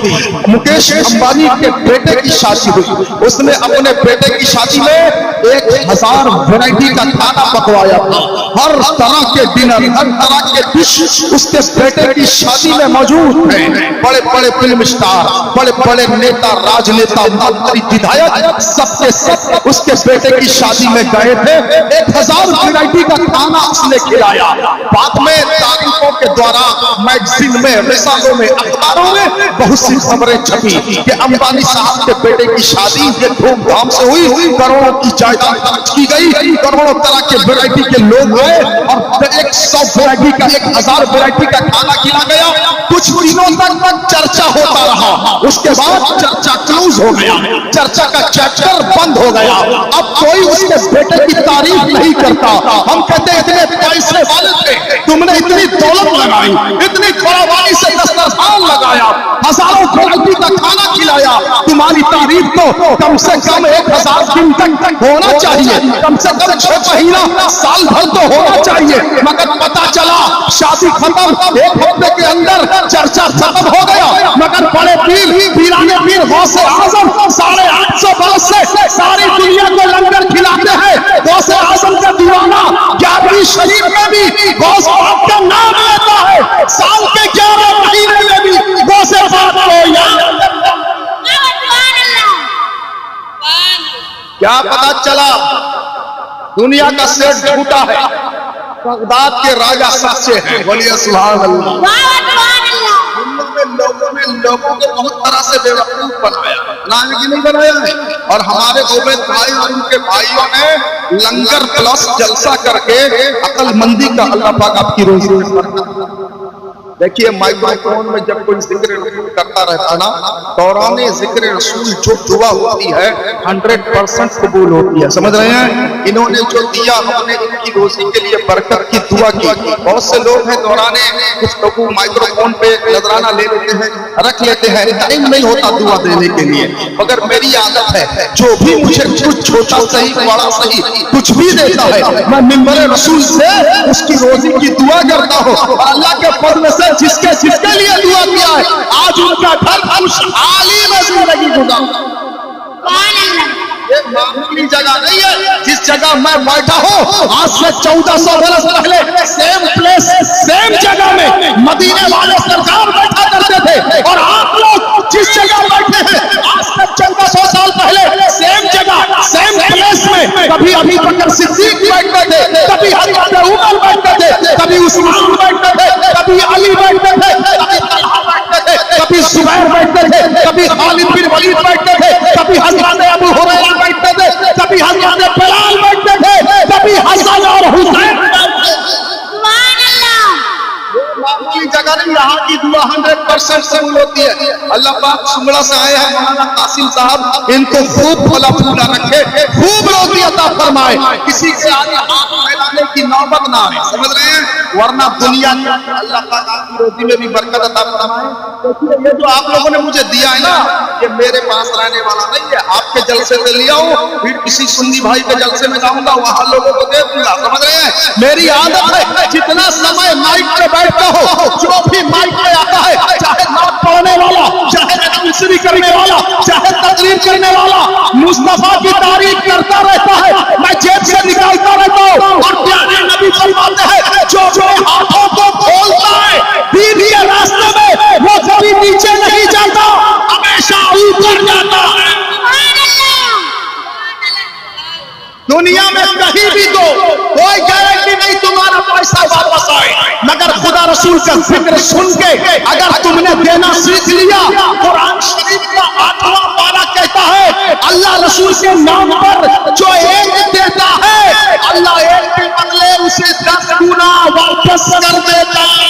Speaker 6: مکیش امبانی کے بیٹے کی شادی ہوئی، اس نے اپنے بیٹے کی شادی میں 1000 ویرائٹی کا کھانا پکوایا تھا، ہر طرح کے ڈنر، ہر طرح کے ڈش اس کے بیٹے کی شادی میں موجود ہیں۔ بڑے بڑے فلم اسٹار، بڑے بڑے نیتا، راج نیتا، منتری، ودھایک سب کے سب اس کے بیٹے کی شادی میں گئے تھے۔ 1000 ویرائٹی کا کھانا اس نے کھلایا۔ بعد میں تاریخوں کے دوارا میگزین میں، رسالوں میں، اخباروں میں بہت سی خبریں چھپی کہ امبانی صاحب کے بیٹے کی شادی یہ دھوم دھام سے ہوئی، کروڑوں کی جائیداد خرچ کی گئی، کروڑوں طرح کے ویرائٹی کے لوگ آئے اور 100 ویرائٹی کا 1000 ویرائٹی کا کھانا کھلا گیا۔ کچھ دنوں تک چرچا ہوتا رہا، اس کے بعد چرچا کلوز ہو گیا، چرچا کا چیپٹر بند ہو گیا۔ اب کوئی اس کے بیٹے کی تعریف نہیں کرتا۔ ہم کہتے اتنے پیسے والے تھے، تم نے اتنی دولت لگائی، اتنی فراوانی سے دسترخوان لگایا، ہزاروں ویرائٹی کا کھانا کھلایا، تمہاری تعریف تو کم سے کم 1000 دن تک ہونا چاہیے، کم سے کم 6 مہینہ سال بھر تو ہونا چاہیے۔ مگر پتا چلا شادی ختم، 1 ہفتے کے اندر چرچا ختم ہو گیا۔ مگر بڑے پیر، پیرانے پیر غوث اعظم 850 برس سے ساری دنیا کو لنگر کھلاتے ہیں۔ غوث اعظم کا دیوانہ 11ویں شریف میں بھی غوث پاک کا نام لیتا ہے، سال کے 11 مہینے میں بھی غوث پاک کو یاد۔ کیا پتا چلا دنیا کا سیٹ جھوٹا ہے، بغداد کے راجہ سچے ہیں۔ بولیے سبحان اللہ۔ لوگوں کو بہت طرح سے بے وقوف بنایا، نہیں بنایا ہے، اور ہمارے عبید بھائی اور ان کے بھائیوں نے لنگر پلس جلسہ کر کے عقل مندی کا اللہ پاک آپ کی روزی میں برکت۔ دیکھیے مائکرو فون میں جب کوئی ذکر رسول کرتا رہتا نا، دوران ذکر رسول جو دعا ہوتی ہے 100% قبول ہوتی ہے۔ سمجھ رہے ہیں؟ انہوں نے جو دیا ہم نے ان کی روزی کے لیے برکت کی دعا کی۔ بہت سے لوگ ہیں دوران گفتگو مائکرو فون پہ نذرانہ لے لیتے ہیں، رکھ لیتے ہیں، ٹائم نہیں ہوتا دعا دینے کے لیے۔ مگر میری عادت ہے جو بھی مجھے کچھ چھوٹا صحیح بڑا صحیح کچھ بھی دیتا ہے، میں منبر رسول سے اس کی روزی کی دعا کرتا ہوں، اور اللہ کے فضل سے جس کے لیے دعا کیا ہے آج ان کا گھر خوشحالی میں زندگی گزار۔ یہ معمولی جگہ نہیں ہے جس جگہ میں بیٹھا ہوں، آج سے 1400 برس پہلے سیم پلیس سیم جگہ میں مدینے والے سرکار بیٹھا کرتے تھے، اور آپ لوگ جس جگہ بیٹھے ہیں آج سے 1400 سال پہلے سیم جگہ سیم پلیس میں کبھی ابھی بکر صدیق بیٹھتے تھے، کبھی حضرت عمر بیٹھتے تھے، کبھی عثمان بیٹھتے تھے، کبھی علی بیٹھتے تھے، کبھی طلحہ بیٹھتے تھے، کبھی زبیر بیٹھتے تھے، کبھی خالد بن ولید بیٹھتے تھے، کبھی حضرت ابو ہریرہ بیٹھتے تھے، کبھی حضرت بلال بیٹھتے تھے، کبھی حسن اور حسین بیٹھتے تھے۔ معمولی جگہ نہیں، یہاں کی دعا 100% قبول ہوتی ہے۔ اللہ پاک سمڑا سے آئے ہیں مولانا قاسم صاحب، ان کو خوب پھلا پھولا رکھے، خوب روزی عطا فرمائے، کسی کے آگے ہاتھ پھیلانے کی نوبت نہ آئے۔ سمجھ رہے ہیں؟ ورنہ دنیا کی اللہ پاک آپ کی روزی میں بھی برکت عطا فرمائے۔ یہ جو آپ لوگوں نے مجھے دیا ہے نا، یہ میرے پاس رہنے والا نہیں ہے، آپ کے جلسے سے لیا ہوں، پھر کسی سنی بھائی کے جلسے میں جاؤں گا، وہاں لوگوں کو دے دوں گا۔ سمجھ رہے ہیں؟ میری عادت ہے جتنا سمے مائک پہ بیٹھتا ہو، جو بھی مائک پہ آتا ہے، چاہے نعت پڑھنے والا، چاہے اناؤنسری کرنے والا، چاہے تقریر کرنے والا، مصطفیٰ کی تعریف کرتا رہتا ہے، میں جیب سے نکالتا رہتا ہوں، اور پیارے نبی فرماتے ہیں جو ہاتھوں کو کھولتا ہے دین کے راستے میں، وہ کبھی نیچے نہیں جاتا، ہمیشہ اوپر جاتا ہے۔ دنیا میں کہیں بھی دو، کوئی گارنٹی نہیں تمہارا پیسہ واپس آئے، مگر خدا رسول کا ذکر سن کے اگر تم نے دینا سیکھ لیا، قرآن شریف کا 8واں پارہ کہتا ہے اللہ رسول کے نام پر جو ایک دیتا ہے، اللہ ایک کے بدلے اسے 10 گنا واپس کر دیتا ہے۔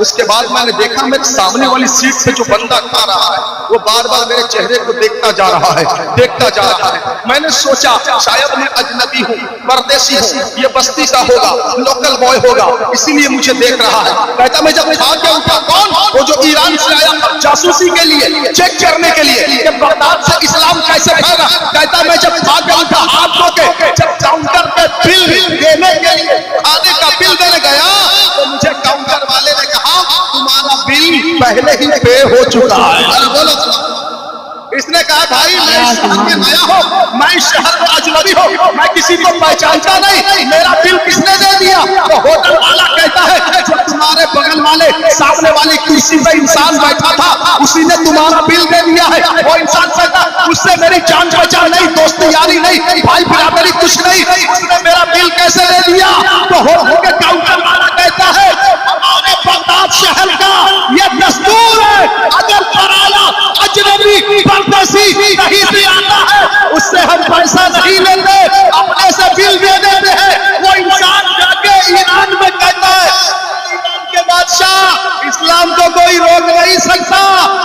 Speaker 6: اس کے بعد میں نے دیکھا میرے سامنے والی سیٹ پہ جو بندہ کھا رہا ہے وہ بار بار میرے چہرے کو دیکھتا جا رہا ہے، دیکھتا جا رہا ہے۔ میں نے سوچا شاید میں اجنبی ہوں، پردیسی ہوں، یہ بستی کا ہوگا، لوکل بوائے ہوگا، اسی لیے مجھے دیکھ رہا ہے۔ کہتا میں جب کھا کے اٹھا، کون؟ وہ جو ایران سے آیا جاسوسی کے لیے، چیک کرنے کے لیے کہ بغداد سے اسلام کیسے پھیلا۔ کہتا میں جب کھا کے اٹھا ہاتھ دھو کے، جب کاؤنٹر پہ بل دینے کے لیے کھانے کا بل دینے گیا تو مجھے کاؤنٹر والے نے کہا تمہارا بل پہلے ہی پے ہو چکا ہے۔ اس نے کہا بھائی میں اس شہر میں نیا ہوں، میں اس شہر میں اجنبی ہوں، میں کسی کو پہچانتا نہیں، میرا بل کس نے دے دیا؟ تو ہوٹل والا کہتا ہے جو تمہارے بغل والے سامنے والی کرسی پہ انسان بیٹھا تھا اسی نے تمہارا بل دے دیا ہے۔ وہ انسان کہتا اس سے میری جان پہچان نہیں، دوستی یاری نہیں، بھائی برادری کچھ نہیں، اس نے میرا بل کیسے دے دیا؟ تو ہوٹل کے کاؤنٹر والا کہتا ہے ہمارے بغداد شہر کا یہ دستور ہے، اگر پرایا اجنبی پردیسی کہیں سے آتا ہے اس سے ہم پیسہ نہیں لیتے، اپنے سے بل دے دیتے ہیں۔ وہ انسان جا کے ایران میں کہتا ہے ایران کے بادشاہ اسلام کو کوئی روک نہیں سکتا،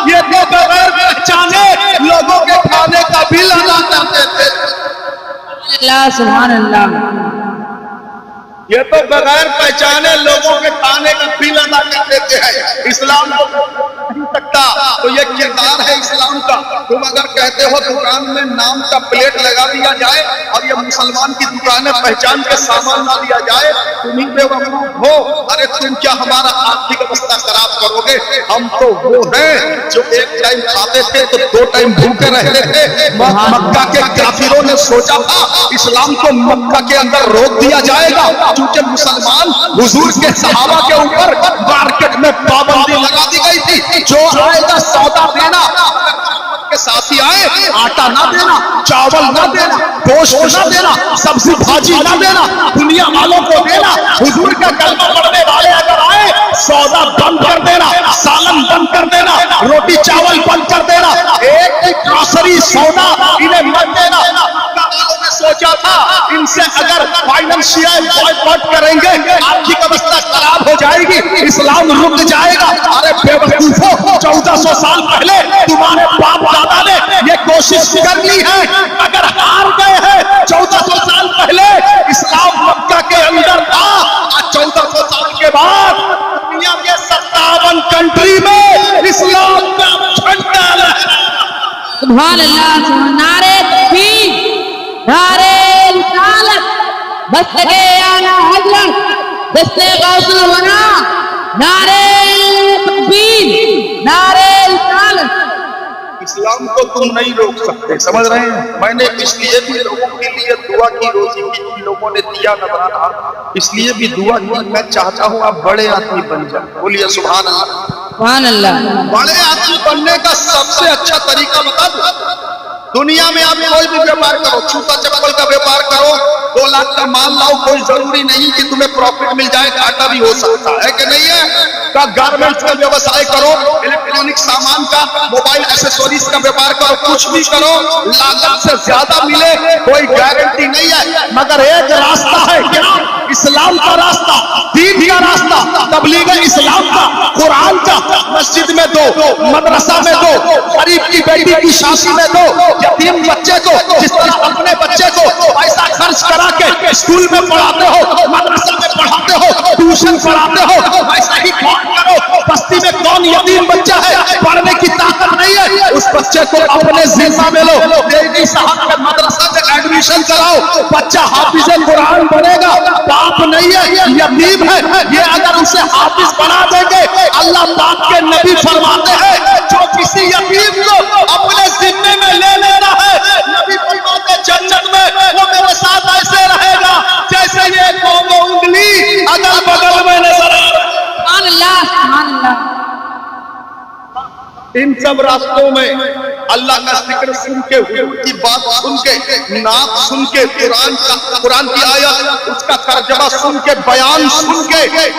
Speaker 6: یہ تو بغیر پہچانے لوگوں کے کھانے کا بل ادا کرتے تھے۔
Speaker 7: اللہ سبحان اللہ،
Speaker 1: یہ تو بغیر پہچانے لوگوں کے کھانے کا بل ادا کر دیتے ہیں۔ اسلام کو نہیں سکتا تو یہ کردار ہے اسلام کا۔ تم اگر کہتے ہو دکان میں نام کا پلیٹ لگا دیا جائے اور یہ مسلمان کی دکانیں پہچان کے سامان نہ دیا جائے تم ہی بے وقوف ہو۔ ارے تم کیا ہمارا آرتھک اوستھا خراب کرو گے؟ ہم تو وہ ہیں جو ایک ٹائم کھاتے تھے تو دو ٹائم بھوکے رہتے تھے۔ مکہ کے کافروں نے سوچا تھا اسلام کو مکہ کے اندر روک دیا جائے گا کیونکہ مسلمان حضور کے صحابہ کے اوپر مارکیٹ میں پابندی لگا دی گئی تھی، جو آئے گا سودا دینا، کے ساتھی آئے آٹا نہ دینا، چاول نہ دینا، گوشت نہ دینا، سبزی بھاجی نہ دینا، دنیا والوں کو دینا۔ حضور کا کلمہ پڑھنے والے اگر آئے سودا بند کر دینا، سالن بند کر دینا، روٹی چاول بند کر دینا، ایک گروسری سودا انہیں مت دینا۔ سوچا تھا ان سے اگر فائننشیل بائیکاٹ کریں گے آرتھک اوستھا خراب ہو جائے گی، اسلام رک جائے گا۔ ارے بے وقوفو، 1400 سال پہلے تمہارے باپ دادا نے یہ کوشش کر لی ہے، اگر ہار گئے ہیں 1400 سال پہلے اسلام مکہ کے اندر تھا، 1400 سال کے بعد دنیا کے 57 کنٹری میں اسلام کا جھنڈا لہرا۔
Speaker 7: سبحان اللہ، نعرے تکبیر، نعرے رسالت، دستگے اعلی حضرت، دستے غوث الورا، نعرے تکبیر، نعرے رسالت۔
Speaker 6: اسلام کو تم نہیں روک سکتے، سمجھ رہے ہیں؟ میں نے اس لیے بھی لوگوں کے لیے دعا کی، روزی کی، لوگوں نے دیا نظرانہ، اس لیے بھی دعا کی میں چاہتا ہوں آپ بڑے آدمی بن جائیں۔ بولیے سبحان اللہ۔
Speaker 7: سبحان اللہ۔
Speaker 6: بڑے آدمی بننے کا سب سے اچھا طریقہ بتا دوں، دنیا میں آپ کوئی بھی بیوپار کرو، جوتا چپل کا بیوپار کرو، 2 لاکھ کا مال لاؤ، کوئی ضروری نہیں کہ تمہیں پروفٹ مل جائے، گھاٹا بھی ہو سکتا ہے کہ نہیں ہے؟ کا گارمنٹس کا ویوسائے کرو، الیکٹرانک سامان کا، موبائل ایکسیسوریز کا بیوپار کرو، کچھ بھی کرو، لاگت سے زیادہ ملے کوئی گارنٹی نہیں ہے، مگر ایک راستہ ہے، کیا؟ اسلام کا راستہ، دین کا راستہ، تبلیغ اسلام کا، قرآن کا، مسجد میں دو، مدرسہ میں دو، غریب کی بیٹی کی شادی میں دو، یتیم بچے کو جس طرح اپنے بچے کو پیسہ خرچ کرا کے اسکول میں پڑھاتے ہو، مدرسہ میں پڑھاتے ہو، ٹیوشن پڑھاتے ہو، ویسا ہی کام کرو۔ بستی میں کون یتیم بچہ ہے پڑھنے کی طاقت نہیں ہے، اس بچے کو اپنے ذمہ میں لو، دیوی صاحب کے مدرسہ میں ایڈمیشن کراؤ، بچہ حافظ قرآن بنے گا، باپ نہیں ہے، یتیم ہے، یہ اگر اسے حافظ بنا دیں گے، اللہ پاک کے نبی فرماتے ہیں جو کسی یتیم کو اپنے ذمے میں لے لینا ہے، نبی فرماتے جنت میں وہ میرے ساتھ ایسے رہے گا جیسے یہ دونوں انگلی اگل بگل میں نظر آ رہا ہے۔
Speaker 7: سبحان اللہ، سبحان اللہ۔
Speaker 6: ان سب راستوں میں اللہ کا ذکر سن کے، حضور کی بات سن کے، نعت سن کے، قرآن کی آیت اس کا ترجمہ سن کے، بیان سن کے،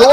Speaker 6: 2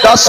Speaker 6: 10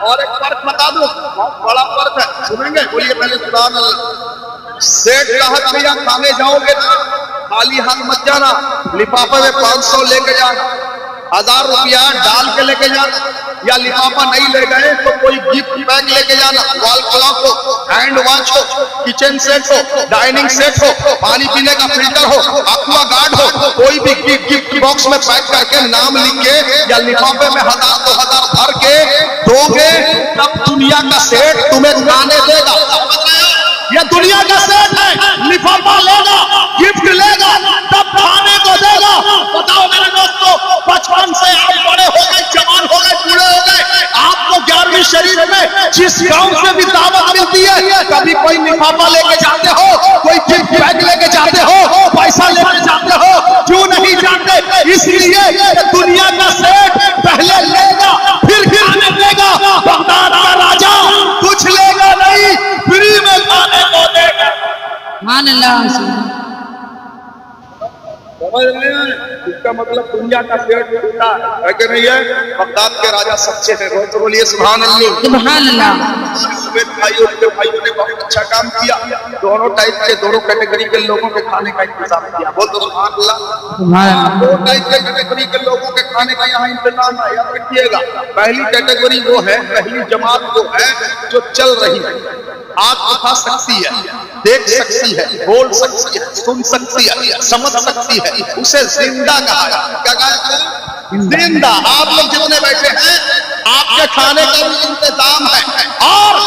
Speaker 6: اور ایک فرق بتا دو، بہت بڑا فرق ہے، سنیں گے؟ بولیے پہلے سبحان اللہ۔ سیٹ صاحب کے یہاں کھانے جاؤ گے نا، خالی ہاتھ مت جانا، لفافے میں 500 لے کے جانا، 1000 روپیہ ڈال کے لے کے جانا، یا لفافہ نہیں لے گئے تو کوئی گفٹ بیگ لے کے جانا، وال کلاک ہو، ہینڈ واش ہو، کچن سیٹ ہو، ڈائننگ سیٹ ہو، پانی پینے کا فلٹر ہو، ایکوا گارڈ ہو، کوئی بھی گفٹ باکس میں پیک کر کے نام لکھ کے یا لفافے میں 1000 2000 بھر کے دو گے، تب دنیا کا سیٹ تمہیں کھانے دے گا۔ یہ دنیا کا سیٹ ہے، لفافہ لے گا، گفٹ لے گا، تب کھانے کو دے گا۔ بتاؤ میرے دوستو، بچپن سے آپ بڑے ہو گئے، جوان ہو گئے، بوڑھے ہو گئے، آپ کو 11ویں شریف میں جس گاؤں سے بھی دعوت ملتی ہے، کبھی کوئی لفافہ لے کے جاتے ہو، کوئی گفٹ بیگ لے کے جاتے ہو، پیسہ لے کے جاتے ہو؟ کیوں نہیں جاتے؟ اس لیے کہ دنیا کا سیٹ پہلے لے گا پھر کھانے دے گا۔ بغداد کا راجا کچھ لے گا نہیں، فری میں کھانے کو دے گا۔
Speaker 7: سبحان اللہ۔
Speaker 6: سمجھ رہے ہیں؟ اس کا مطلب دنیا کا سیٹ ٹوٹا ہے کہ نہیں ہے؟ بغداد کے راجا سچے ہیں، بہت بولیے سبحان اللہ۔
Speaker 7: سبحان اللہ۔
Speaker 6: بھائیوں نے بہت اچھا کام کیا، دونوں ٹائپ کے، دونوں کیٹیگری کے لوگوں کے کھانے کا انتظام کیا، بہت سبحان اللہ۔
Speaker 7: سبحان اللہ۔
Speaker 6: دو ٹائپ کے کیٹیگری کے لوگوں کے کھانے کا یہاں انتظام ہے، یاد رکھیے گا۔ پہلی کیٹیگری وہ ہے، پہلی جماعت وہ ہے جو چل رہی ہے، آنکھ اٹھا سکتی ہے، دیکھ سکتی ہے، بول سکتی ہے، سن سکتی ہے، سمجھ سکتی ہے، اسے زندہ کہا ہے۔ کیا کہا ہے؟ زندہ۔ آپ لوگ جتنے بیٹھے ہیں، آپ کے کھانے کا بھی انتظام ہے، اور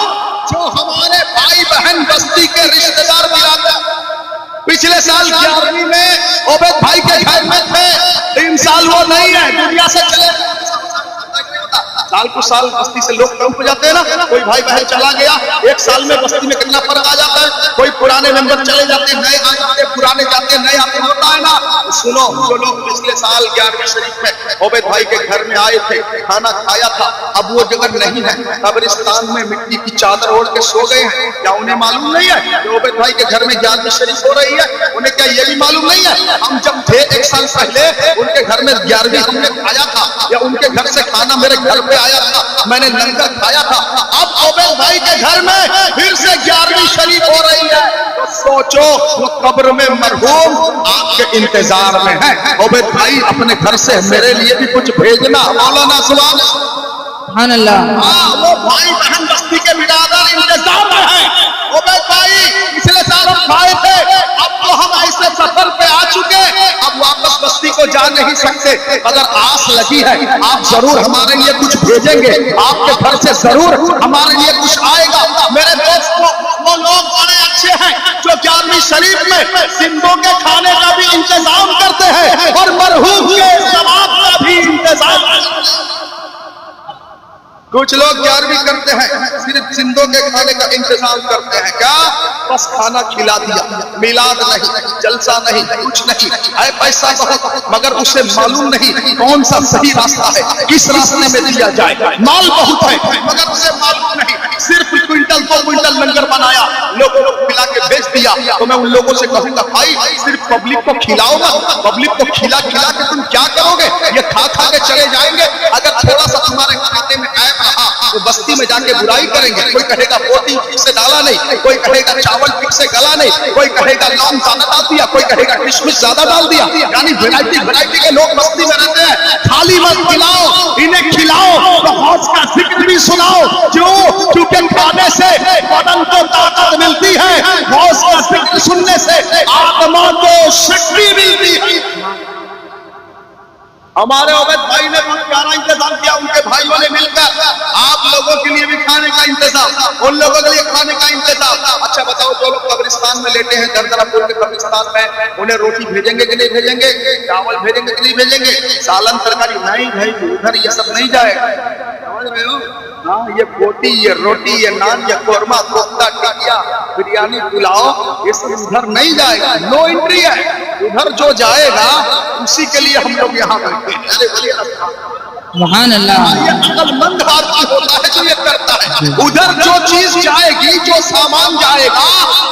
Speaker 6: جو ہمارے بھائی بہن بستی کے رشتہ دار بھی آتے ہیں۔ پچھلے سال 11ویں میں عبید بھائی کے گھر میں تھے، 3 سال وہ نہیں ہے، دنیا سے چلے گئے۔ سال کو سال بستی سے لوگ کم ہو جاتے ہیں نا، کوئی بھائی بہن چلا گیا، 1 سال میں بستی میں کتنا فرق آ جاتا ہے۔ کوئی پرانے ممبر چلے جاتے ہیں، نئے آ جاتے ہیں، پرانے جاتے ہیں، نئے آتے، ہوتا ہے نا۔ سنو، جو لوگ پچھلے سال 11ویں شریف میں عبید بھائی کے گھر میں آئے تھے، کھانا کھایا تھا، اب وہ جگہ نہیں ہے، قبرستان میں مٹی کی چادر اوڑھ کے سو گئے ہیں۔ کیا انہیں معلوم نہیں ہے کہ عبید بھائی کے گھر میں 11ویں شریف ہو رہی ہے؟ انہیں کیا یہ بھی معلوم نہیں ہے ہم جب تھے 1 سال پہلے ان کے گھر میں 11ویں ہم نے کھایا تھا، یا ان کے گھر سے کھانا میرے گھر پہ آیا تھا، میں نے لنگر کھایا تھا؟ اب عبید بھائی کے گھر میں پھر سے 11ویں شریف ہو رہی ہے، تو سوچو وہ قبر میں مرحوم آپ کے انتظار میں ہے۔ عبید بھائی اپنے گھر سے میرے لیے بھی کچھ بھیجنا، مولانا
Speaker 7: سبحان اللہ۔
Speaker 6: وہ بھائی بہن بستی کے برادر انتظار میں ہیں۔ عبید بھائی پچھلے سال ہم کھائے تھے، اب تو ہم ایسے سفر پہ آ چکے، اب واپس بستی کو جا نہیں سکتے، اگر آس لگی ہے آپ ضرور ہمارے لیے کچھ بھیجیں گے، آپ کے گھر سے ضرور ہمارے لیے کچھ آئے گا۔ میرے دوستوں، وہ لوگ بڑے اچھے ہیں جو 11ویں شریف میں زندوں کے کھانے کا بھی انتظام کرتے ہیں اور مرحوم کے ثواب کا بھی انتظام کرتے ہیں۔ کچھ لوگ 11ویں کرتے ہیں، صرف زندوں کے کھانے کا انتظام کرتے ہیں، کیا بس کھانا کھلا دیا، میلاد نہیں، جلسہ نہیں، کچھ نہیں ہے، پیسہ بہت مگر اسے معلوم نہیں کون سا صحیح راستہ ہے، کس راستے میں دیا جائے، مال بہت ہے مگر اسے معلوم نہیں، صرف کوئنٹل 2 کوئنٹل لنگر بنایا، لوگوں کو کھلا کے بیچ دیا۔ تو میں ان لوگوں سے کہوں گا بھائی صرف پبلک کو کھلاؤ گا، پبلک کو کھلا کھلا کے تم کیا کرو گے؟ یہ کھا کھا کے چلے جائیں گے۔ اگر تھوڑا سا تمہارے کھانے میں عیب رہا تو بستی میں جا کے برائی کریں گے، کوئی کہے گا روٹی ٹھیک سے ڈالا نہیں، کوئی کہے گا چاول ٹھیک سے گلا نہیں، کوئی کہے گا لونگ زیادہ ڈال دیا، کوئی کہے گا کشمش زیادہ ڈال دیا، یعنی ورائٹی کے لوگ بستی میں رہتے ہیں۔ خالی مت کھلاؤ، انہیں کھلاؤ تو غوث کا ذکر بھی سناؤ، کیونکہ کھانے سے بدن کو طاقت ملتی ہے، غوث کا ذکر سننے سے آتما کو شکتی ملتی ہے۔ ہمارے عبید بھائی نے بہت پیارا انتظام کیا، ان کے بھائیوں نے مل کر آپ لوگوں کے لیے بھی کھانے کا انتظام، ان لوگوں کے لیے کھانے کا انتظام۔ اچھا بتاؤ، جو لوگ قبرستان میں لیٹے ہیں، دردرا پور کے قبرستان میں، انہیں روٹی بھیجیں گے کہ نہیں بھیجیں گے؟ چاول بھیجیں گے کہ نہیں بھیجیں گے؟ سالن ترکاری نہیں بھائی، ادھر یہ سب نہیں جائے گا، سمجھ رہے ہو؟ ہاں، یہ بوٹی، یہ روٹی، یہ نان، یہ قورمہ، کوفتہ، ٹکیا، بریانی، پلاؤ، یہ سب ادھر نہیں جائے گا، نو انٹری ہے۔ ادھر جو جائے گا اسی کے لیے ہم لوگ یہاں بیٹھے ہیں۔
Speaker 7: سبحان اللہ۔
Speaker 6: یہ عقل مند آدمی ہوتا ہے جو یہ کرتا ہے۔ ادھر جو چیز جائے گی، جو سامان جائے گا،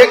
Speaker 6: 1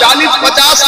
Speaker 6: 40-50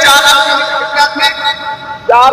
Speaker 6: 4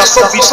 Speaker 6: 10-20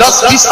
Speaker 6: 10-20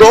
Speaker 6: 2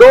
Speaker 6: 2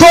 Speaker 6: 2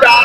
Speaker 6: 4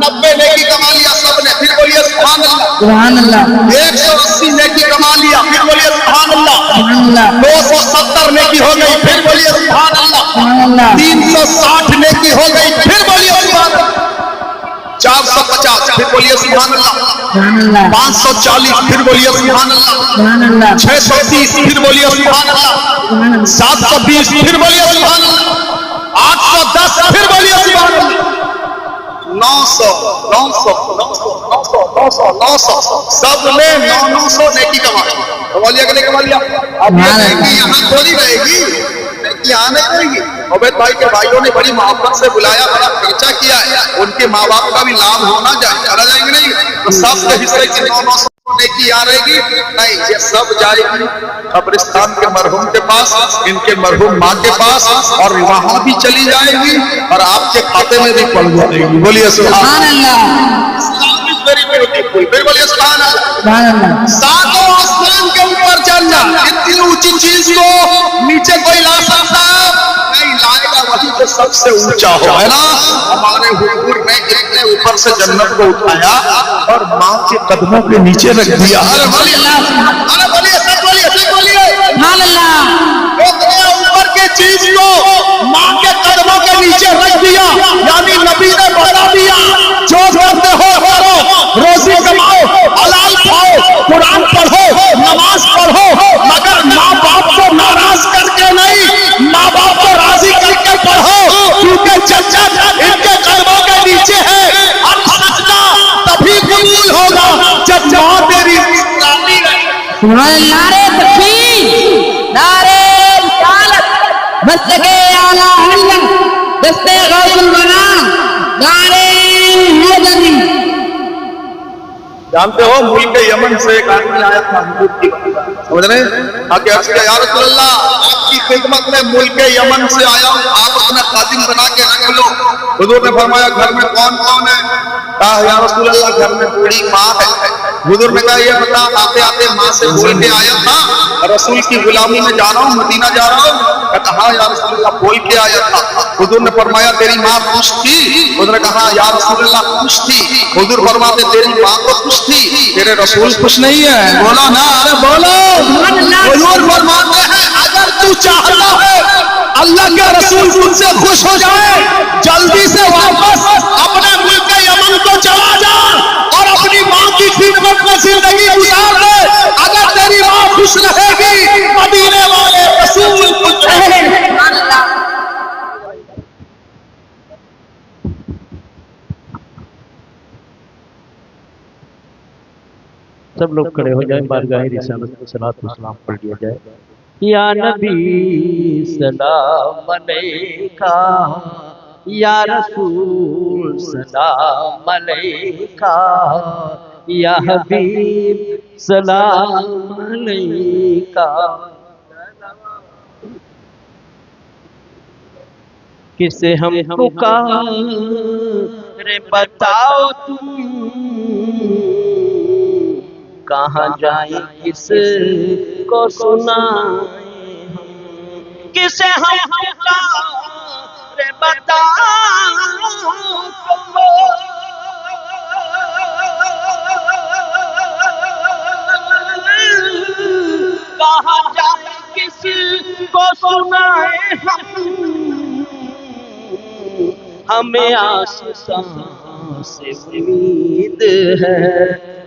Speaker 6: 90 نیکی کما لیا سب نے، پھر بولیے سبحان اللہ۔
Speaker 7: سبحان اللہ
Speaker 6: 180 نیکی کما لیا، پھر بولیے سبحان اللہ۔
Speaker 7: سبحان اللہ
Speaker 6: 270 نیکی ہو گئی، پھر بولیے سبحان اللہ۔
Speaker 7: سبحان اللہ
Speaker 6: 360 نیکی ہو گئی، پھر بولیے سبحان اللہ۔ 450 پھر بولیے سبحان اللہ۔
Speaker 7: سبحان اللہ
Speaker 6: 540 پھر بولیے سبحان اللہ۔
Speaker 7: سبحان اللہ
Speaker 6: 630 پھر بولیے سبحان اللہ۔
Speaker 7: سبحان اللہ
Speaker 6: 720 پھر بولیے سبحان اللہ۔ 810 پھر بولیے سبحان اللہ۔ 900 سب نے 900 نیکی کما لی۔ کما لیا کہ نہیں کما لیا؟ اب یہ نیکی یہاں تھوڑی رہے گی، نیکی یہاں نہیں رہے گی۔ عبید بھائی کے بھائیوں نے بڑی محبت سے بلایا، بڑا خرچہ کیا ہے، ان کے ماں باپ کا بھی لابھ ہونا چلا جائیں گے نہیں؟ تو سب کے حصے کی 900 نیکی آ رہے گی نہیں، یہ سب جائے گی قبرستان کے مرحوم کے پاس، ان کے مرحوم ماں کے پاس، اور وہاں بھی چلی جائے گی اور آپ کے کھاتے میں بھی پڑ جائے گی۔ بولیے سبحان
Speaker 7: اللہ
Speaker 6: اسلام از ویری بیوٹیفل۔ پھر بولیے سبحان اللہ۔
Speaker 7: سبحان اللہ
Speaker 6: ساتوں آسمان کے اوپر چلنا، اتنی اونچی چیز کو نیچے کوئی لا سکتا نہیں، لائے گا وہی جو سب سے اونچا ہو، ہے نا؟ ہمارے حضور نے اتنے اوپر سے جنت کو اٹھایا اور ماں کے قدموں کے نیچے رکھ دیا۔ ارے بولیے سب بولیے سب بولیے
Speaker 7: سبحان اللہ
Speaker 6: اتنے اوپر کی چیز کو ماں کے قدموں کے نیچے رکھ دیا، یعنی نبی نے بتا دیا جو کرتے ہو کرو، روزی کماؤ، حلال کھاؤ، قرآن پڑھو، نماز پڑھو، مگر ماں باپ کو ناراض کر کے نہیں، ماں باپ کو راضی کر کے پڑھو، کیونکہ جنت ان کے قدموں کے نیچے ہے۔ ہر سجدہ تبھی قبول ہوگا جب ماں تیری راضی رہے۔
Speaker 7: سبحان اللہ نعرہ تکبیر نعرہ رسالت مسلک اعلی حضرت دستے غوث البنا نعرہ حیدری۔
Speaker 6: جانتے ہو ملک یمن سے ایک آدمی آیا تھا حضور کی بات، سمجھ رہے ہیں؟ آگے عرض کیا یا رسول اللہ آپ کی خدمت میں ملک یمن سے آیا ہوں، آپ اپنا خادم بنا کے رکھ لو۔ حضور نے فرمایا گھر میں کون کون ہے؟ کہا یا رسول اللہ گھر میں بوڑھی ماں ہے۔ حضور نے کہا یہ بتا آتے آتے ماں سے بول کے آیا تھا رسول کی غلامی میں جا رہا ہوں، مدینہ جا رہا ہوں؟ کہتا ہاں یا رسول اللہ بول کے آیا تھا۔ حضور نے فرمایا تیری ماں خوش تھی؟ حضور نے کہا یا رسول اللہ خوش تھی۔ حضور فرماتے تیری ماں کو خوش تھی، تیرے رسول خوش نہیں ہے؟ بولا نا، ارے بولو۔ حضور فرماتے ہیں اگر تو چاہتا ہے اللہ کے رسول تجھ سے خوش ہو جائے، جلدی سے واپس اپنے ملک یمن کو چلا جا اور اپنی ماں کی خدمت میں زندگی گزار دے۔ اگر تیری ماں خوش رہے گی مدینے والے رسول خوش رہے گی۔
Speaker 7: سبحان اللہ
Speaker 2: سب لوگ کھڑے ہو جائیں، بارگاہ رسالت میں صلاۃ و سلام پڑھ لیا جائے۔ یا نبی سلام علیکہ، یا رسول سلام علیکہ، یا حبیب سلام علیکہ۔ کسے ہم پکارے بتاؤ تم، کہاں جائیں کس کو سنائیں ہم،
Speaker 5: کسے ہم پکارے بتاؤ کہاں جائیں کس کو سنائیں ہمیں آسمان سے امید ہے،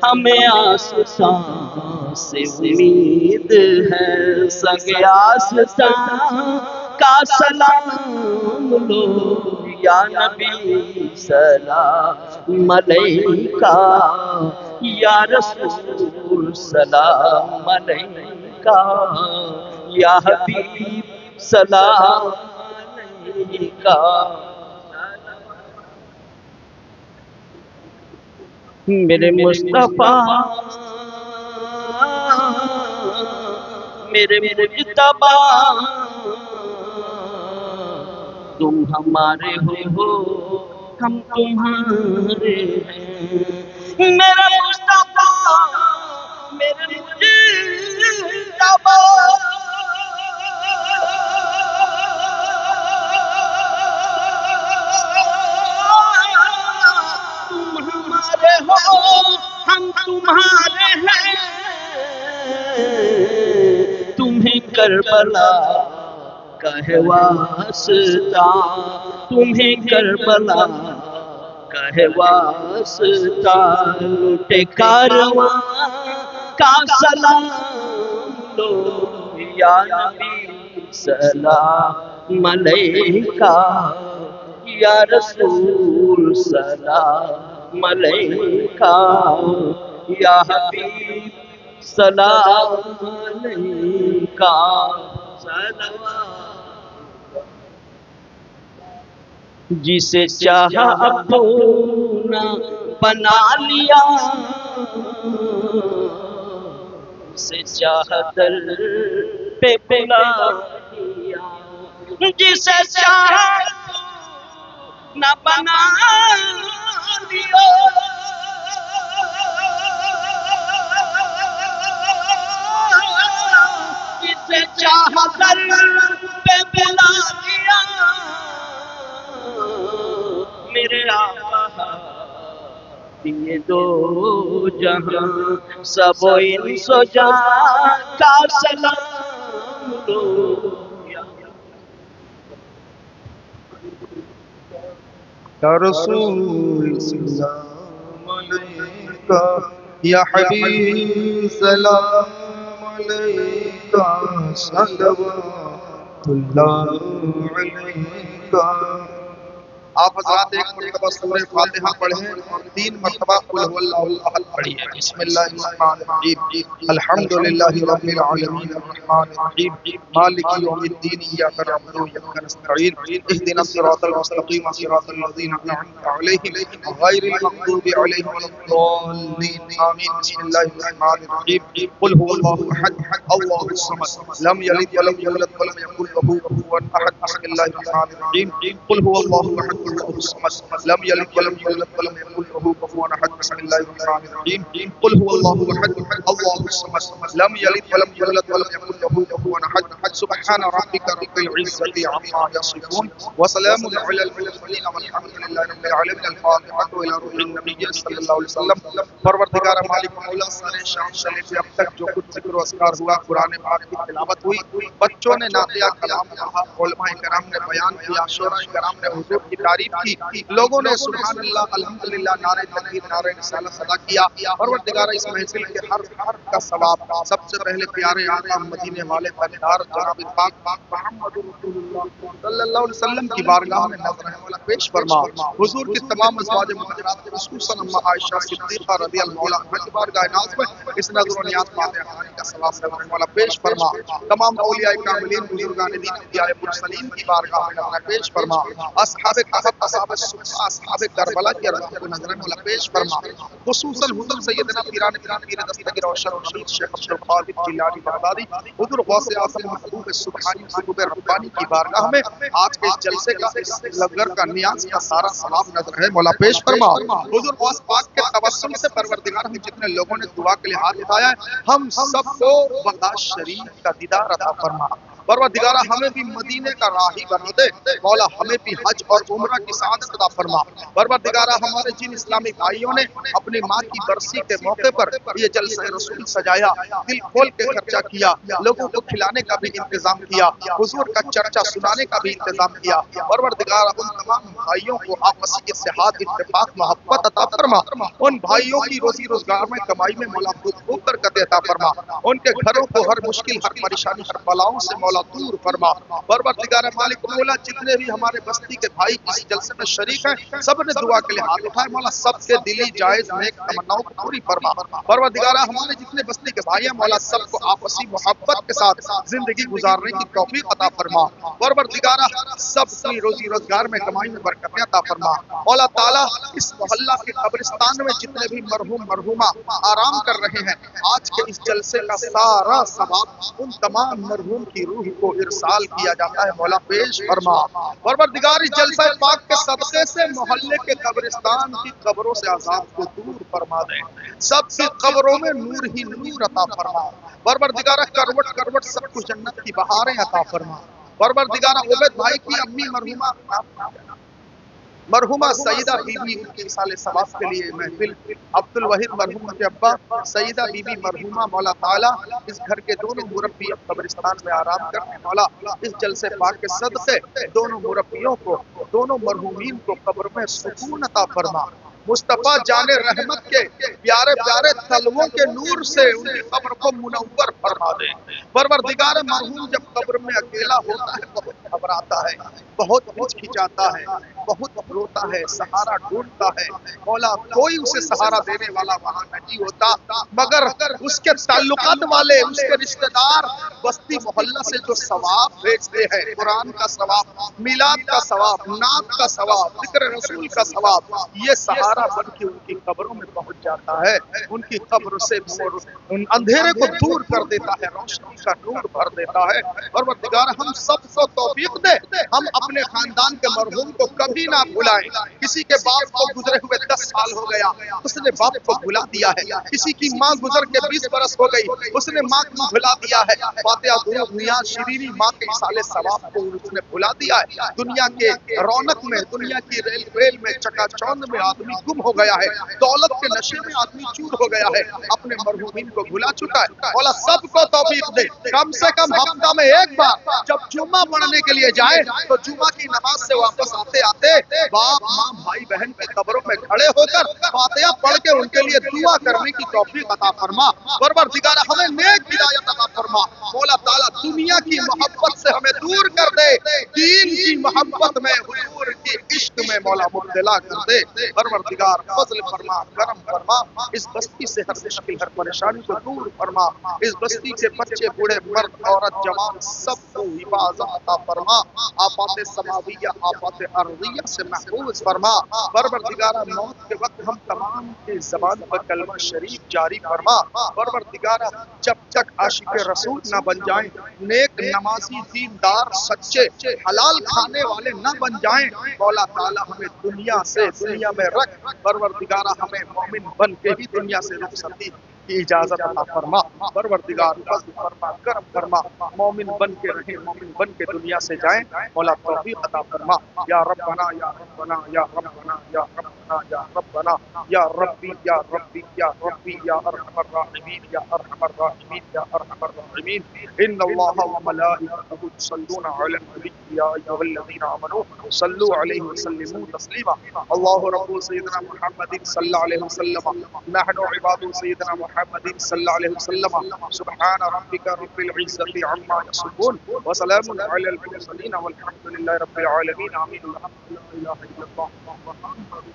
Speaker 5: ہمیں آسمان سے امید ہے، سنگ آسمان کا سلام لو، یا نبی سلام علیکہ، یا رسول سلام علیکہ، یا حبیب سلام علیکہ۔ میرے مصطفیٰ میرے مجتبیٰ تم ہمارے ہو ہم تمہارے ہیں، میرے مصطفیٰ میرے مجتبیٰ تمہارے ہیں، تمہیں کربلا کا ہے واسطہ، تمہیں کربلا کا ہے واسطہ، لوٹے کارواں کا سلام لو یا نبی سلام علیکہ، یا رسول سلام علیکہ، یا حبیب سلام علیکہ، صلوات۔ جسے چاہا اپنا بنا لیا، جسے چاہا در پہ بلا لیا، جسے چاہا نہ بنا لیا، جسے چاہا در پہ بلا لیا، میرے آقا یہ دو جہاں سب و انس و جان کا سلام دو،
Speaker 6: یا رسول سلام علیکہ، یا حبیب سلام علیکہ، صلوات اللہ علیکہ۔ آپ حضرات ایک مرتبہ سورہ فاتحہ پڑھیں اور 3 مرتبہ قل هو اللہ احد پڑھیے۔ بسم اللہ الرحمن الرحیم، الحمدللہ رب العالمین الرحمن الرحیم مالک یوم الدین ایاک نعبد و ایاک نستعین اهدنا الصراط المستقیم صراط الذین انعمت علیہم غیر المغضوب علیہم ولا الضالین آمین۔ بسم اللہ الرحمن الرحیم، قل هو اللہ احد اللہ الصمد لم یلد ولم یولد ولم یکن له کفوا احد۔ بسم اللہ الرحمن الرحیم، قل هو اللہ احد اللہ الصمد لم یلد ولم یولد ولم یکن له کفوا احد۔ بسم اللہ الرحمن الرحیم، قل هو اللہ احد اللہ الصمد لم یلد ولم یولد ولم یکن له کفوا احد۔ سبحان ربک رب العزة عما یصفون وسلام علی المرسلین والحمد للہ رب العالمین۔ الفاتحة الی روح النبی صلی اللہ علیہ وسلم۔ پروردگار مالک مولا سارے شام سے لے کے اب تک جو کچھ ذکر و اذکار ہوا، قرآن پاک کی تلاوت ہوئی، بچوں نے نعتیہ کلام کہا، علماء کرام نے بیان کیا، شعراء کرام نے حضور کی تعریف کی، لوگوں نے سبحان اللہ الحمدللہ نعرہ تکبیر نعرہ رسالت ادا کیا۔ پروردگار اس محفل کے ہر حرف کا ثواب سب سے پہلے پیارے آقا مدینے والے تاجدار جناب پاک محمد رسول اللہ صلی اللہ علیہ وسلم کی بارگاہ میں نظر مولا پیش فرما۔ حضور کی تمام ازواج مطہرات خصوصاً اما عائشہ صدیقہ رضی اللہ عنہا کی بارگاہ ناز میں اس نظر و نیاز فاتحہ خوانی کا ثواب نظر مولا پیش فرما۔ تمام اولیاء کاملین بزرگان دین انبیاء مرسلین کی بارگاہ میں نظر پیش فرما۔ اصحاب کہف، اصحاب الصفا، اصحاب کربلا کی ارواح کو نظر مولا پیش فرما۔ خصوصاً حضور سیدنا پیران پیر دستگیر اور شرف شیخ عبد القادر جیلانی بغدادی، حضور غوث اعظم محبوب سبحانی محبوب ربانی کی بارگاہ میں آج کے اس جلسے کا، اس لنگر کا، نیاز کا سارا ثواب نظر ہے مولا پیش فرما۔ حضور غوث پاک کے توسل سے پروردگار ہم جتنے لوگوں نے دعا کے لیے ہاتھ اٹھایا ہے، ہم سب کو بقا شریف کا دیدار عطا فرما۔ پروردگارہ ہمیں بھی مدینے کا راہی بنا دے، مولا ہمیں بھی حج اور عمرہ کی سعادت عطا فرما۔ پروردگارہ ہمارے جن اسلامی بھائیوں نے اپنی ماں کی برسی کے موقع پر یہ جلسہ رسول سجایا، دل کھول کے خرچہ کیا، لوگوں کو کھلانے کا بھی انتظام کیا، حضور کا چرچا سنانے کا بھی انتظام کیا، پروردگارہ ان تمام بھائیوں کو آپسی اتحاد، اتفاق، محبت عطا فرما۔ ان بھائیوں کی روزی روزگار میں، کمائی میں مولا خوب برکت عطا فرما۔ ان کے گھروں کو ہر مشکل، ہر پریشانی، ہر بلاؤں سے مولا دور فرما۔ پروردگار مالک مولا جتنے بھی ہمارے بستی کے بھائی اس جلسے میں شریک ہیں، سب نے دعا کے لیے ہاتھ اٹھائے، مولا سب کے دلی جائز نیک تمناؤں کو پوری فرما۔ پروردگار ہمارے جتنے بستی کے بھائی ہیں، مولا سب کو آپسی محبت کے ساتھ زندگی گزارنے کی توفیق عطا فرما۔ پروردگار سب کی روزی روزگار میں، کمائی میں برکت عطا فرما۔ مولا تعالیٰ اس محلہ کے قبرستان میں جتنے بھی مرحوم مرحومہ آرام کر رہے ہیں، آج کے اس جلسے کا سارا ثواب ان تمام مرحوم کی روح کو ارسال کیا جاتا ہے، مولا پیش فرما۔ پروردگار اس جلسہ پاک کے صدقے سے محلے کے قبرستان کی قبروں سے عذاب کو دور فرما دے، سب کی قبروں میں نور ہی نور عطا فرما۔ پروردگار کروٹ کروٹ سب کو جنت کی بہاریں عطا فرما۔ پروردگار عبید بھائی کی امی مرحومہ مرحومہ سیدہ بی بی ان کے اصال ثواب کے لیے محفل عبد الوحید مرحوم کے ابا سیدہ بی بی مرحومہ مولا تعالیٰ اس گھر کے دونوں مربی اب قبرستان میں آرام کرنے مولا اس جلسے پاک کے صدقے دونوں مربیوں کو دونوں مرحومین کو قبر میں سکون عطا فرما مصطفیٰ جان رحمت کے پیارے پیارے تلووں کے نور سے ان کی قبر کو منور فرما دے پروردگار مرحوم جب قبر میں اکیلا ہوتا ہے بہت گھبراتا ہے بہت ہچکچاتا ہے بہت روتا ہے سہارا ڈھونڈتا ہے مولا کوئی اسے سہارا دینے والا وہاں نہیں ہوتا مگر اس کے تعلقات والے اس کے رشتہ دار بستی محلہ سے جو ثواب بھیجتے ہیں قرآن کا ثواب میلاد کا ثواب نعت کا ثواب ذکر رسول کا ثواب یہ سہارا بن کے ان کی قبروں میں پہنچ جاتا ہے ان کی قبر سے ان اندھیرے کو دور کر دیتا ہے روشنی کا نور بھر دیتا ہے پروردگار ہم سب کو توفیق دے ہم اپنے خاندان کے مرحوم کو کبھی نہ بھلائیں کسی کے باپ کو گزرے ہوئے 10 سال ہو گیا اس نے باپ کو بھلا دیا ہے کسی کی ماں گزر کے 20 برس ہو گئی اس نے ماں کو بھلا دیا ہے فاتحہ درود نیاز شیرینی ماں کے اصال ثواب کو اس نے بھلا دیا ہے دنیا کے رونق میں دنیا کی ریل میں چکا چوند میں آدمی گم ہو گیا ہے دولت کے نشے میں آدمی چور ہو گیا ہے اپنے مرحومین کو بھلا چکا ہے مولا سب کو توفیق دے کم سے کم ہفتہ میں ایک بار جب جمعہ پڑھنے کے لیے جائے تو جمعہ کی نماز سے واپس آتے آتے باپ ماں بھائی بہن کے قبروں میں کھڑے ہو کر فاتحہ پڑھ کے ان کے لیے دعا کرنے کی توفیق عطا فرما پروردگار ہمیں نیک ہدایت عطا فرما مولا تعالیٰ دنیا کی محبت سے ہمیں دور کر دے دین کی محبت میں حضور کی عشق میں مولا مبتلا کر دے پروردگار فضل فرما کرم فرما اس بستی سے ہر مشکل ہر پریشانی کو دور فرما اس بستی کے بچے بوڑھے مرد عورت جوان سب کو حفاظت عطا فرما آفات سماویہ آفات ارضیہ سے محفوظ فرما پروردگار موت کے وقت ہم تمام کی زبان پر کلمہ شریف جاری فرما پروردگار جب تک عاشق رسول نہ بن جائیں نیک نمازی دیندار سچے حلال کھانے والے نہ بن جائیں مولا تعالیٰ ہمیں دنیا میں رکھ پروردگارہ ہمیں مومن بن کے ہی دنیا سے رخصتی کی اجازت عطا فرما پروردگار فضل فرما کرم فرما مومن بن کے رہیں مومن بن کے دنیا سے جائیں مولا توفیق عطا فرما یا ربنا یا ربنا یا ربنا یا ربنا یا ربنا یا ربی یا ربی یا ربی یا ارحم الراحمین یا ارحم الراحمین یا ارحم الراحمین ان اللہ وملائکته یصلون علی النبی یا ایھا الذین آمنوا صلوا علیہ وسلموا تسلیما اللہ رب سیدنا محمد صلی اللہ علیہ وسلم نحن عباد سیدنا محمد صلی اللہ علیہ وسلم سبحان ربک رب العزت عما یصفون وسلام علی المرسلین والحمد للہ رب العالمین آمین لا الہ الا اللہ